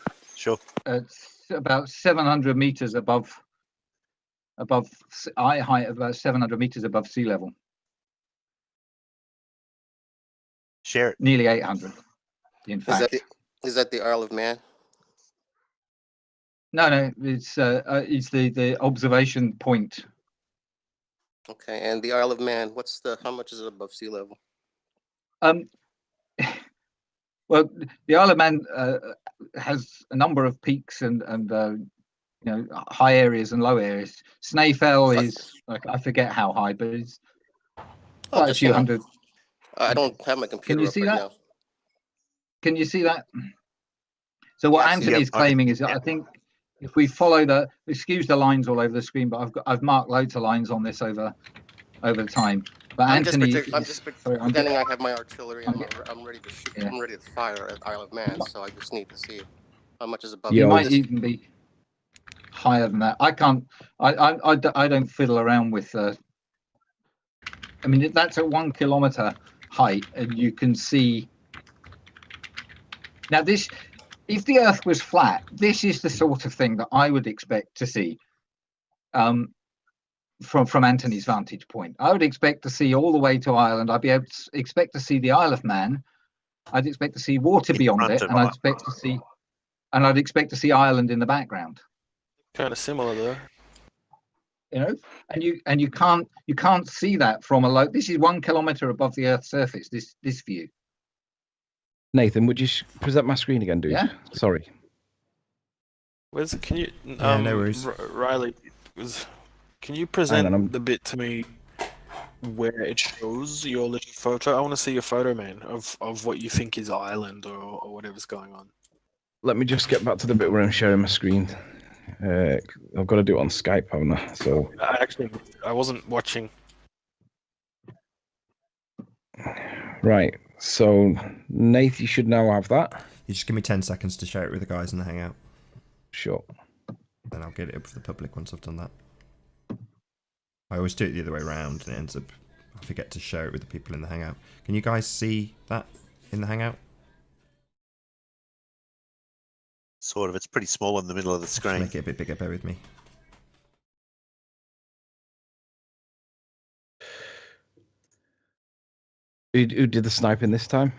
about 700 meters above eye height of about 700 meters above sea level. Share it. Nearly 800, in fact. Is that the Isle of Man? No, it's the observation point. Okay, and the Isle of Man, how much is it above sea level? Well, the Isle of Man has a number of peaks and high areas and low areas. Snaefell is, I forget how high, but it's quite a few hundred. I don't have my computer. Can you see that? Now. Can you see that? So what Anthony is claiming is that I think if we follow excuse the lines all over the screen, but I've marked loads of lines on this over time. But I'm Anthony, just pretending I have my artillery. I'm ready to shoot. Yeah. I'm ready to fire at Isle of Man. So I just need to see how much is above. You might even be higher than that. I can't. I don't fiddle around with. I mean, that's at 1 kilometer height, and you can see. Now, if the Earth was flat, this is the sort of thing that I would expect to see. From Anthony's vantage point, I would expect to see all the way to Ireland. I'd be able to expect to see the Isle of Man. I'd expect to see water beyond it, and I'd expect to see Ireland in the background. Kind of similar though. And you can't see that from a low. This is 1 kilometer above the Earth's surface. This view. Nathan, would you present my screen again, dude? Yeah. Sorry. Can you? Yeah, no worries. Riley, can you present the bit to me where it shows your little photo? I want to see your photo, man, of what you think is Ireland or whatever's going on. Let me just get back to the bit where I'm sharing my screen. I've got to do it on Skype, haven't I? So I wasn't watching. Right. So, Nath, you should now have that. You just give me 10 seconds to share it with the guys in the Hangout. Sure. Then I'll get it up for the public once I've done that. I always do it the other way around, and it ends up I forget to share it with the people in the Hangout. Can you guys see that in the Hangout? Sort of. It's pretty small in the middle of the screen. Make it a bit bigger. Bear with me. Who did the sniping this time?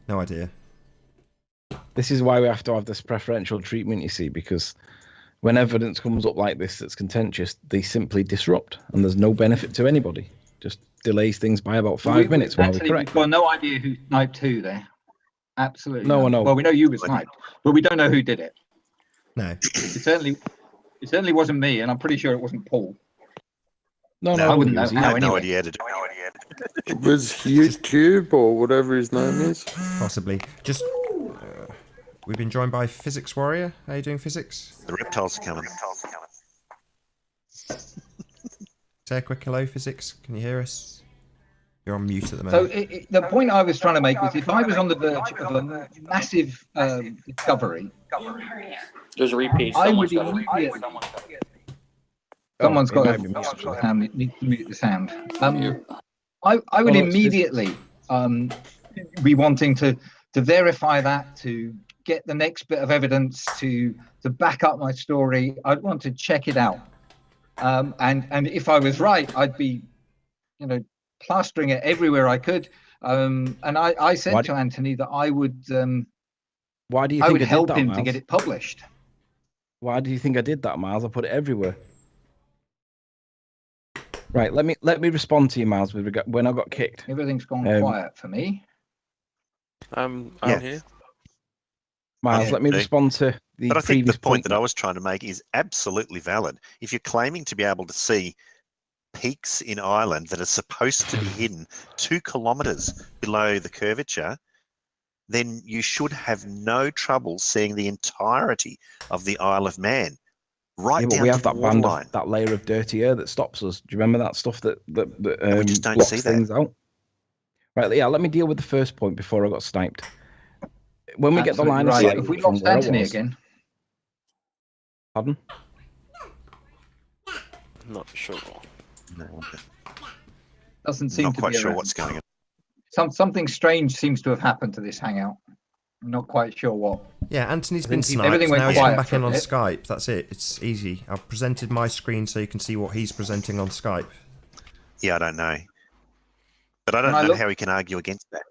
No idea. This is why we have to have this preferential treatment, you see, because when evidence comes up like this that's contentious, they simply disrupt, and there's no benefit to anybody. Just delays things by about 5 minutes while we correct. We've got no idea who sniped who there. Absolutely. No one knows. Well, we know you were sniped, but we don't know who did it. No. It certainly wasn't me, and I'm pretty sure it wasn't Paul. No, I wouldn't know. I have no idea to do. Was YouTube or whatever his name is? Possibly. Just we've been joined by Physics Warrior. How are you doing, Physics? The reptiles are coming. Say a quick hello, Physics. Can you hear us? You're on mute at the So moment. the point I was trying to make was, if I was on the verge of a massive discovery, There's a repeat. I would Someone's got a repeat. immediately. Someone's it got might to be me. need to mute the sound. I would Oh, immediately be wanting to verify that, to get the next bit of evidence to back up my story. I'd want to check it out, and if I was right, I'd be, plastering it everywhere I could. And I said to Anthony that I would. Why do you I think would I did help that, him Miles? to get it published. Why do you think I did that, Miles? I put it everywhere. Right, let me respond to you, Miles, with regard when I got kicked. Everything's gone quiet for me. I'm Yeah. here. Miles, let me Okay. respond to the But I think previous the point that I was trying to make is absolutely valid. If you're claiming to be able to see peaks in Ireland that are supposed to be hidden 2 kilometres below the curvature, then you should have no trouble seeing the entirety of the Isle of Man, right Yeah, but down we to have the that band waterline. of, that layer of dirty air that stops us. Do you remember that stuff that we just don't blocks see that. things out? Right, yeah. Let me deal with the first point before I got sniped. When we get the Absolutely line of right. sight If we from lost where I Anthony was, again, pardon? Not sure. No, doesn't seem not to quite be sure around. what's going on. Something strange seems to have happened to this hangout. I'm not quite sure what. Yeah, Anthony's I been think sniped. everything went Now he's come quiet back for in a on bit. Skype. That's it. It's easy. I've presented my screen so you can see what he's presenting on Skype. Yeah, I don't know. But I don't When I know look- how we can argue against that.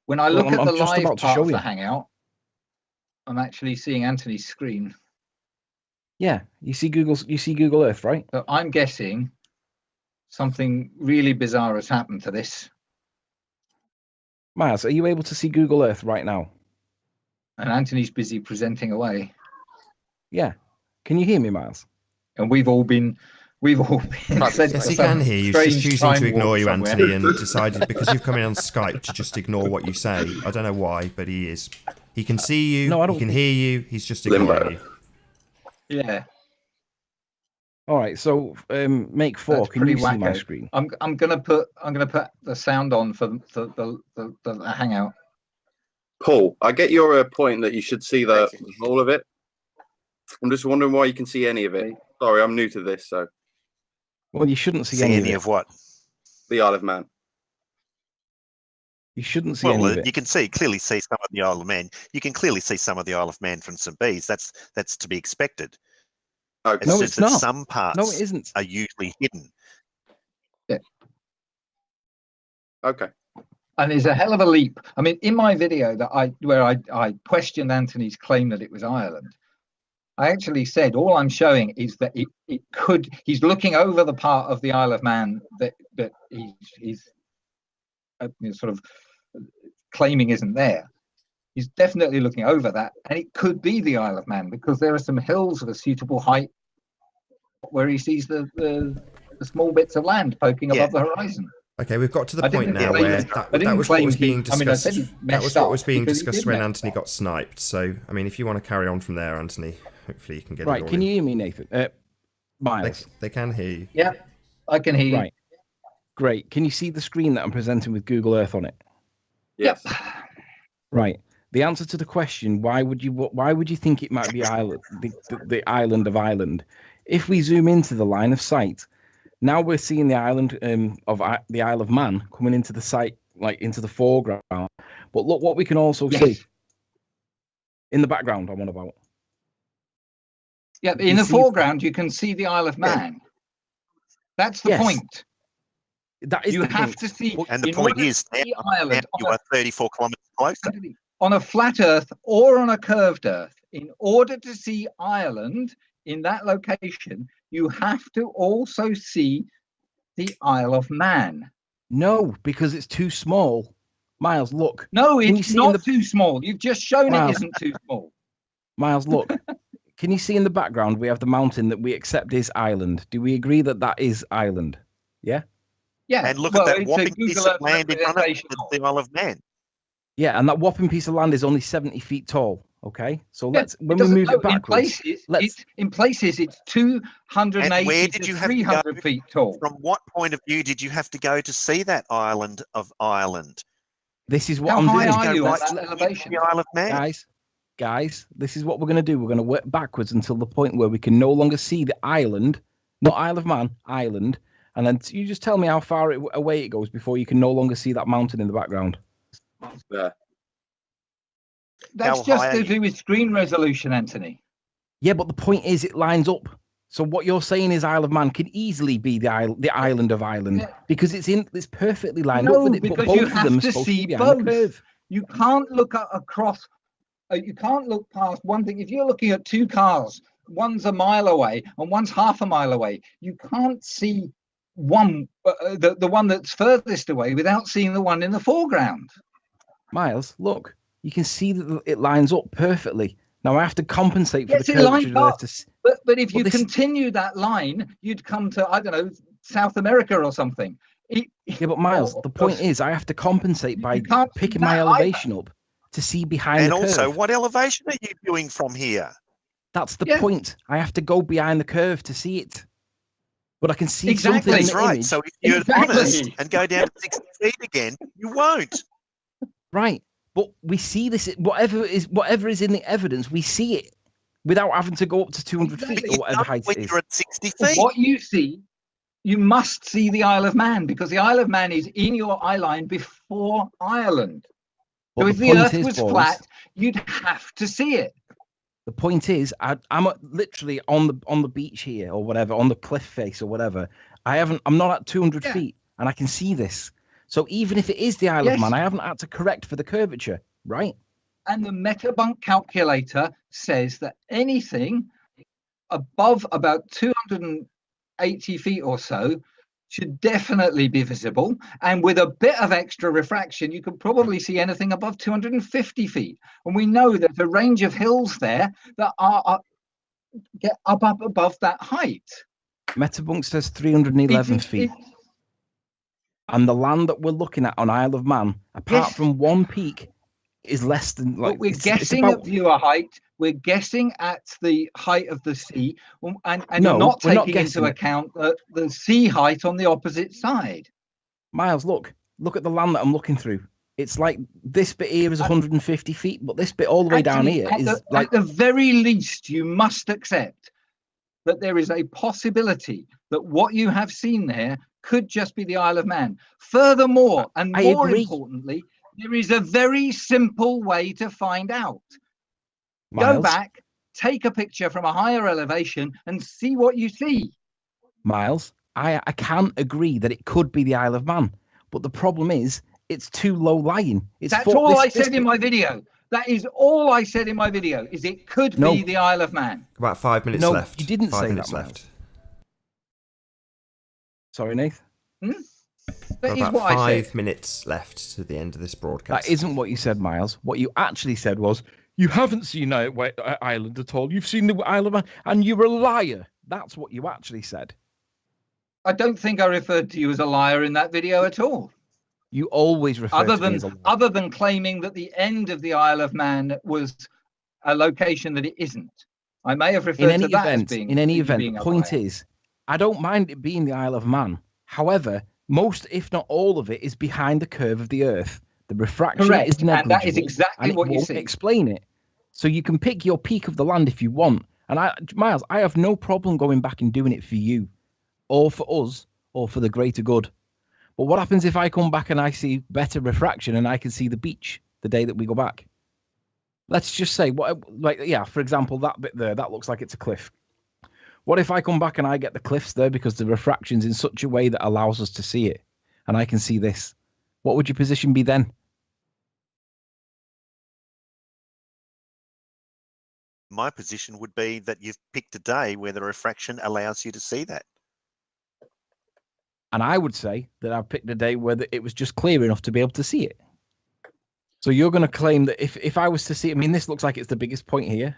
When I Well, look at I'm the just live about to part show of the you. hangout, I'm actually seeing Anthony's screen. Yeah, you see Google Earth, right? So I'm guessing something really bizarre has happened to this, Miles, are you able to see Google Earth right now? and Anthony's busy presenting away. Yeah. Can you hear me, Miles? And we've all been sent Yes, to he some can hear you. He's just strange choosing time to ignore warp you, somewhere. Anthony, and decided because you've come in on Skype to just ignore what you say. I don't know why, but he is. He can see you. No, I don't he can think- hear you. He's just ignoring you. Yeah, All right. So, make 4. that's Can pretty you see my wacko. screen? I'm gonna put the sound on for the hangout. Paul, I get your point that you should see the whole of it. I'm just wondering why you can see any of it. Sorry, I'm new to this, so Well, you shouldn't see, See any any of it. of what? the Isle of Man. You shouldn't see any Well, of it. you can clearly see some of the Isle of Man. You can clearly see some of the Isle of Man from St. Bees. That's to be expected. Okay. It's No, just it's that not. some parts No, it isn't. are usually hidden. Okay. And there's a hell of a leap. I mean, in my video where I questioned Anthony's claim that it was Ireland, I actually said all I'm showing is that he's looking over the part of the Isle of Man that he's sort of claiming isn't there. He's definitely looking over that, and it could be the Isle of Man because there are some hills of a suitable height where he sees the small bits of land poking above the horizon. Okay, we've got to the I point didn't now claim- where I that didn't was what claim was he- being I mean, I discussed. said he That was messed what up was being because he discussed did when mess Anthony got sniped. So, I mean, if you want to carry on from there, Anthony, hopefully you can get it Right. all Can in. you hear me, Nathan? Miles. They can hear you. Yeah, I can hear you. Right. Great. Can you see the screen that I'm presenting with Google Earth on it? Yes. Right. The answer to the question, why would you think it might be Ireland, the island of Ireland? If we zoom into the line of sight, now we're seeing the island of the Isle of Man coming into the sight, like into the foreground. But look what we can also see in the background. I'm on about. Yeah, You in the see- foreground you can see the Isle of Man. That's the Yes. point. That is You the have point. to see. And the in point order to is, see now Ireland you are 34 kilometres closer. on a flat Earth or on a curved Earth. In order to see Ireland in that location, you have to also see the Isle of Man. No, because it's too small. Miles, look. No, Can you it's see not in the too small. You've just shown Wow. it isn't too small. Miles, look. Can you see in the background we have the mountain that we accept is Ireland? Do we agree that that is Ireland? Yeah. Yeah. And look well, at that it's a whopping piece Google of land in front of representation of the Isle of Man. Yeah, and that whopping piece of land is only 70 feet tall. Okay, so Yeah, let's when we move it backwards, in places it's 280 And where did to you have to 300 go? feet tall. From what point of view did you have to go to see that island of Ireland? this is what How I'm high doing. are you right at to that the elevation? The Isle of Man. Guys, this is what we're going to do. We're going to work backwards until the point where we can no longer see the island, not Isle of Man, island. And then you just tell me how far away it goes before you can no longer see that mountain in the background. There. That's How just high to are do with screen resolution, Anthony. Yeah, but the point is it lines up. So what you're saying is Isle of Man can easily be the island of Ireland because it's perfectly lined up with it. But because both you of have them are to supposed see to be behind the both. curve. You can't look across. You can't look past one thing. If you're looking at two cars, one's a mile away and one's half a mile away, you can't see one, the one that's furthest away, without seeing the one in the foreground. Miles, look, you can see that it lines up perfectly. Now I have to compensate for Yes, the it curvature. lines up. But if you this- continue that line, you'd come to, I don't know, South America or something. Yeah, but Miles, the point is I have to compensate by picking my elevation up to see behind And the also, curve. what elevation are you doing from here? That's the point. I have to go behind the curve to see it. But I can see something in That's the right. image. So if you're honest and go down to 60 feet again, you won't. Right. But we see this, whatever is in the evidence, we see it without having to go up to 200 feet or whatever height it is. You're at 60 feet. What you see, you must see the Isle of Man, because the Isle of Man is in your eye line before Ireland. But So if the Earth was flat, you'd have to see it. The point is, I'm literally on the beach here or whatever, on the cliff face or whatever. I'm not at 200 feet, and I can see this. So even if it is the Isle of Man, I haven't had to correct for the curvature, right? And the Metabunk calculator says that anything above about 280 feet or so should definitely be visible. And with a bit of extra refraction, you could probably see anything above 250 feet. And we know there's a range of hills there that get up above that height. Metabunk says 311 feet. And the land that we're looking at on Isle of Man, apart from one peak, is less than But we're guessing at viewer height. We're guessing at the height of the sea, and No, you're not we're not taking guessing into it. account the sea height on the opposite side. Miles, look at the land that I'm looking through. It's like this bit here is 150 feet, but this bit all the way down Actually, here is like at the very least, you must accept that there is a possibility that what you have seen there could just be the Isle of Man. Furthermore, and I more agree. importantly, there is a very simple way to find out. Go Miles, back, take a picture from a higher elevation, and see what you see. Miles, I can't agree that it could be the Isle of Man, but the problem is it's too low lying. That's all I said in my video. That is all I said in my video, is it could be the Isle of Man. About 5 minutes No, left. you didn't 5 say minutes that, left. Sorry, Nath. That Got is about what I said. 5 minutes left to the end of this broadcast. That isn't what you said, Miles. What you actually said was, you haven't seen Ireland at all. You've seen the Isle of Man, and you're a liar. That's what you actually said. I don't think I referred to you as a liar in that video at all. You always refer to me as a liar. Other than claiming that the end of the Isle of Man was a location that it isn't. I may have referred to that as being. In any event, being the a point liar. is, I don't mind it being the Isle of Man. However, most, if not all of it, is behind the curve of the Earth. The refraction Correct, is and negligible. that is exactly and what you won't see. explain it. So you can pick your peak of the land if you want. And Miles, I have no problem going back and doing it for you, or for us, or for the greater good. But what happens if I come back and I see better refraction and I can see the beach the day that we go back? Let's just say, for example, that bit there, that looks like it's a cliff. What if I come back and I get the cliffs there because the refraction's in such a way that allows us to see it, and I can see this? What would your position be then? My position would be that you've picked a day where the refraction allows you to see that. And I would say that I've picked a day where it was just clear enough to be able to see it. So you're going to claim that if I was to see, I mean, this looks like it's the biggest point here,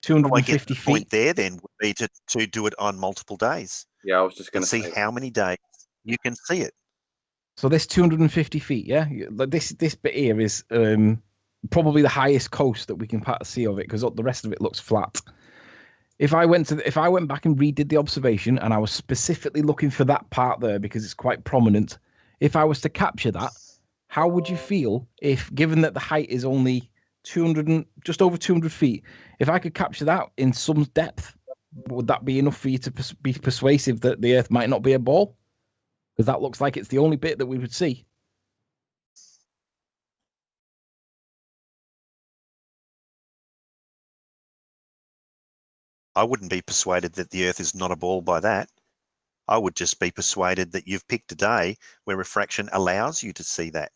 250 point feet. there then would be to do it on multiple days. Yeah, I was just going to see how many days you can see it. So this 250 feet, yeah, like this bit here is probably the highest coast that we can see of it, because the rest of it looks flat. If I went back and redid the observation, and I was specifically looking for that part there because it's quite prominent, if I was to capture that, how would you feel if, given that the height is only 200, just over 200 feet, if I could capture that in some depth, would that be enough for you to be persuasive that the Earth might not be a ball? Because that looks like it's the only bit that we would see. I wouldn't be persuaded that the Earth is not a ball by that. I would just be persuaded that you've picked a day where refraction allows you to see that.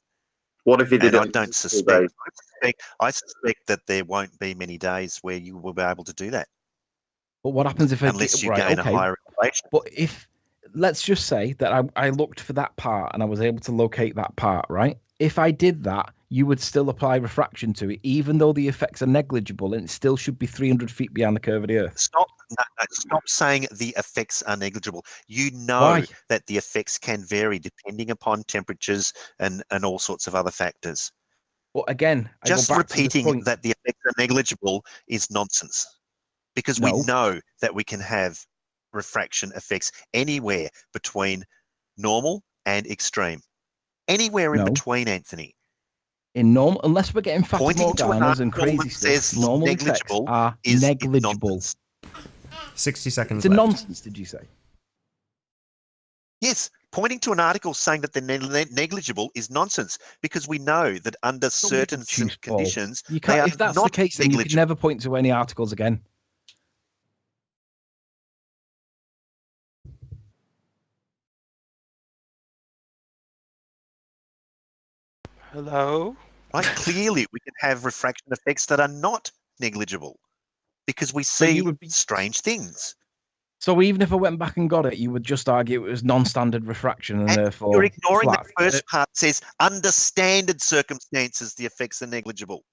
What if you did? I don't suspect. I suspect that there won't be many days where you will be able to do that. But what happens if unless you gain a higher elevation? But if, let's just say that I looked for that part and I was able to locate that part, right? If I did that, you would still apply refraction to it, even though the effects are negligible, and it still should be 300 feet beyond the curve of the Earth. Stop saying the effects are negligible. You know Why? that the effects can vary depending upon temperatures and all sorts of other factors. Well, again, just repeating that the effects are negligible is nonsense, because we know that we can have refraction effects anywhere between normal and extreme. Anywhere in between, Anthony. In normal, unless we're getting fata Pointing to an morganas and article crazy that stuff, says normal effects negligible are is negligible. nonsense. 60 seconds It's a left. nonsense, did you say? Yes, pointing to an article saying that they're negligible is nonsense, because we know that under certain conditions, You they can't. are If that's not the case, then you can negligible. never point to any articles again. Hello? Right, clearly we can have refraction effects that are not negligible, because we see strange things. So even if I went back and got it, you would just argue it was non-standard refraction and therefore You're ignoring flat. the first part. It says under standard circumstances the effects are negligible.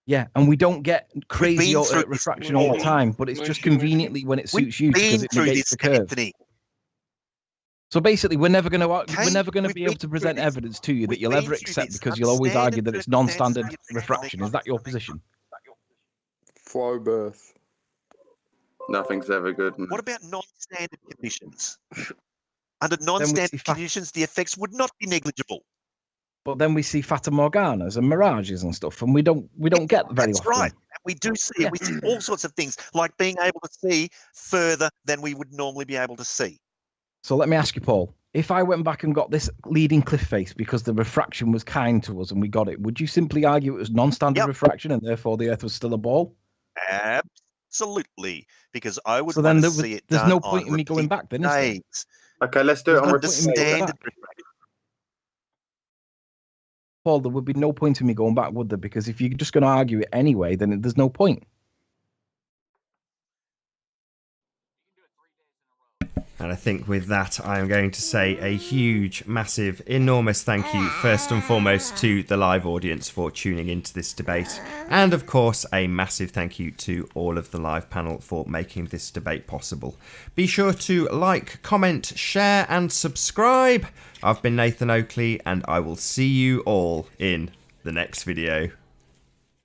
Yeah, and we don't get crazy been through this refraction all the time, but it's just conveniently when it suits you because it negates the curve. Anthony. So basically, we're never going to be able to present evidence to you that you'll ever accept, because you'll always argue that it's non-standard refraction. Is that your position? Flow birth. Nothing's ever good. What about non-standard conditions? Under non-standard conditions, the effects would not be negligible. But then we see fata morganas and mirages and stuff, and we don't get very That's often. right. We do see it. We see all sorts of things, like being able to see further than we would normally be able to see. So let me ask you, Paul, if I went back and got this leading cliff face because the refraction was kind to us and we got it, would you simply argue it was non-standard refraction and therefore the Earth was still a ball? Absolutely, because I would So then want to see it there's done no point on in me going back then, is there? days. Okay, let's do it on There's no point in me going standard back. refraction. Paul, there would be no point in me going back, would there? Because if you're just going to argue it anyway, then there's no point. And I think with that, I am going to say a huge, massive, enormous thank you, first and foremost, to the live audience for tuning into this debate. And of course, a massive thank you to all of the live panel for making this debate possible. Be sure to like, comment, share, and subscribe. I've been Nathan Oakley, and I will see you all in the next video.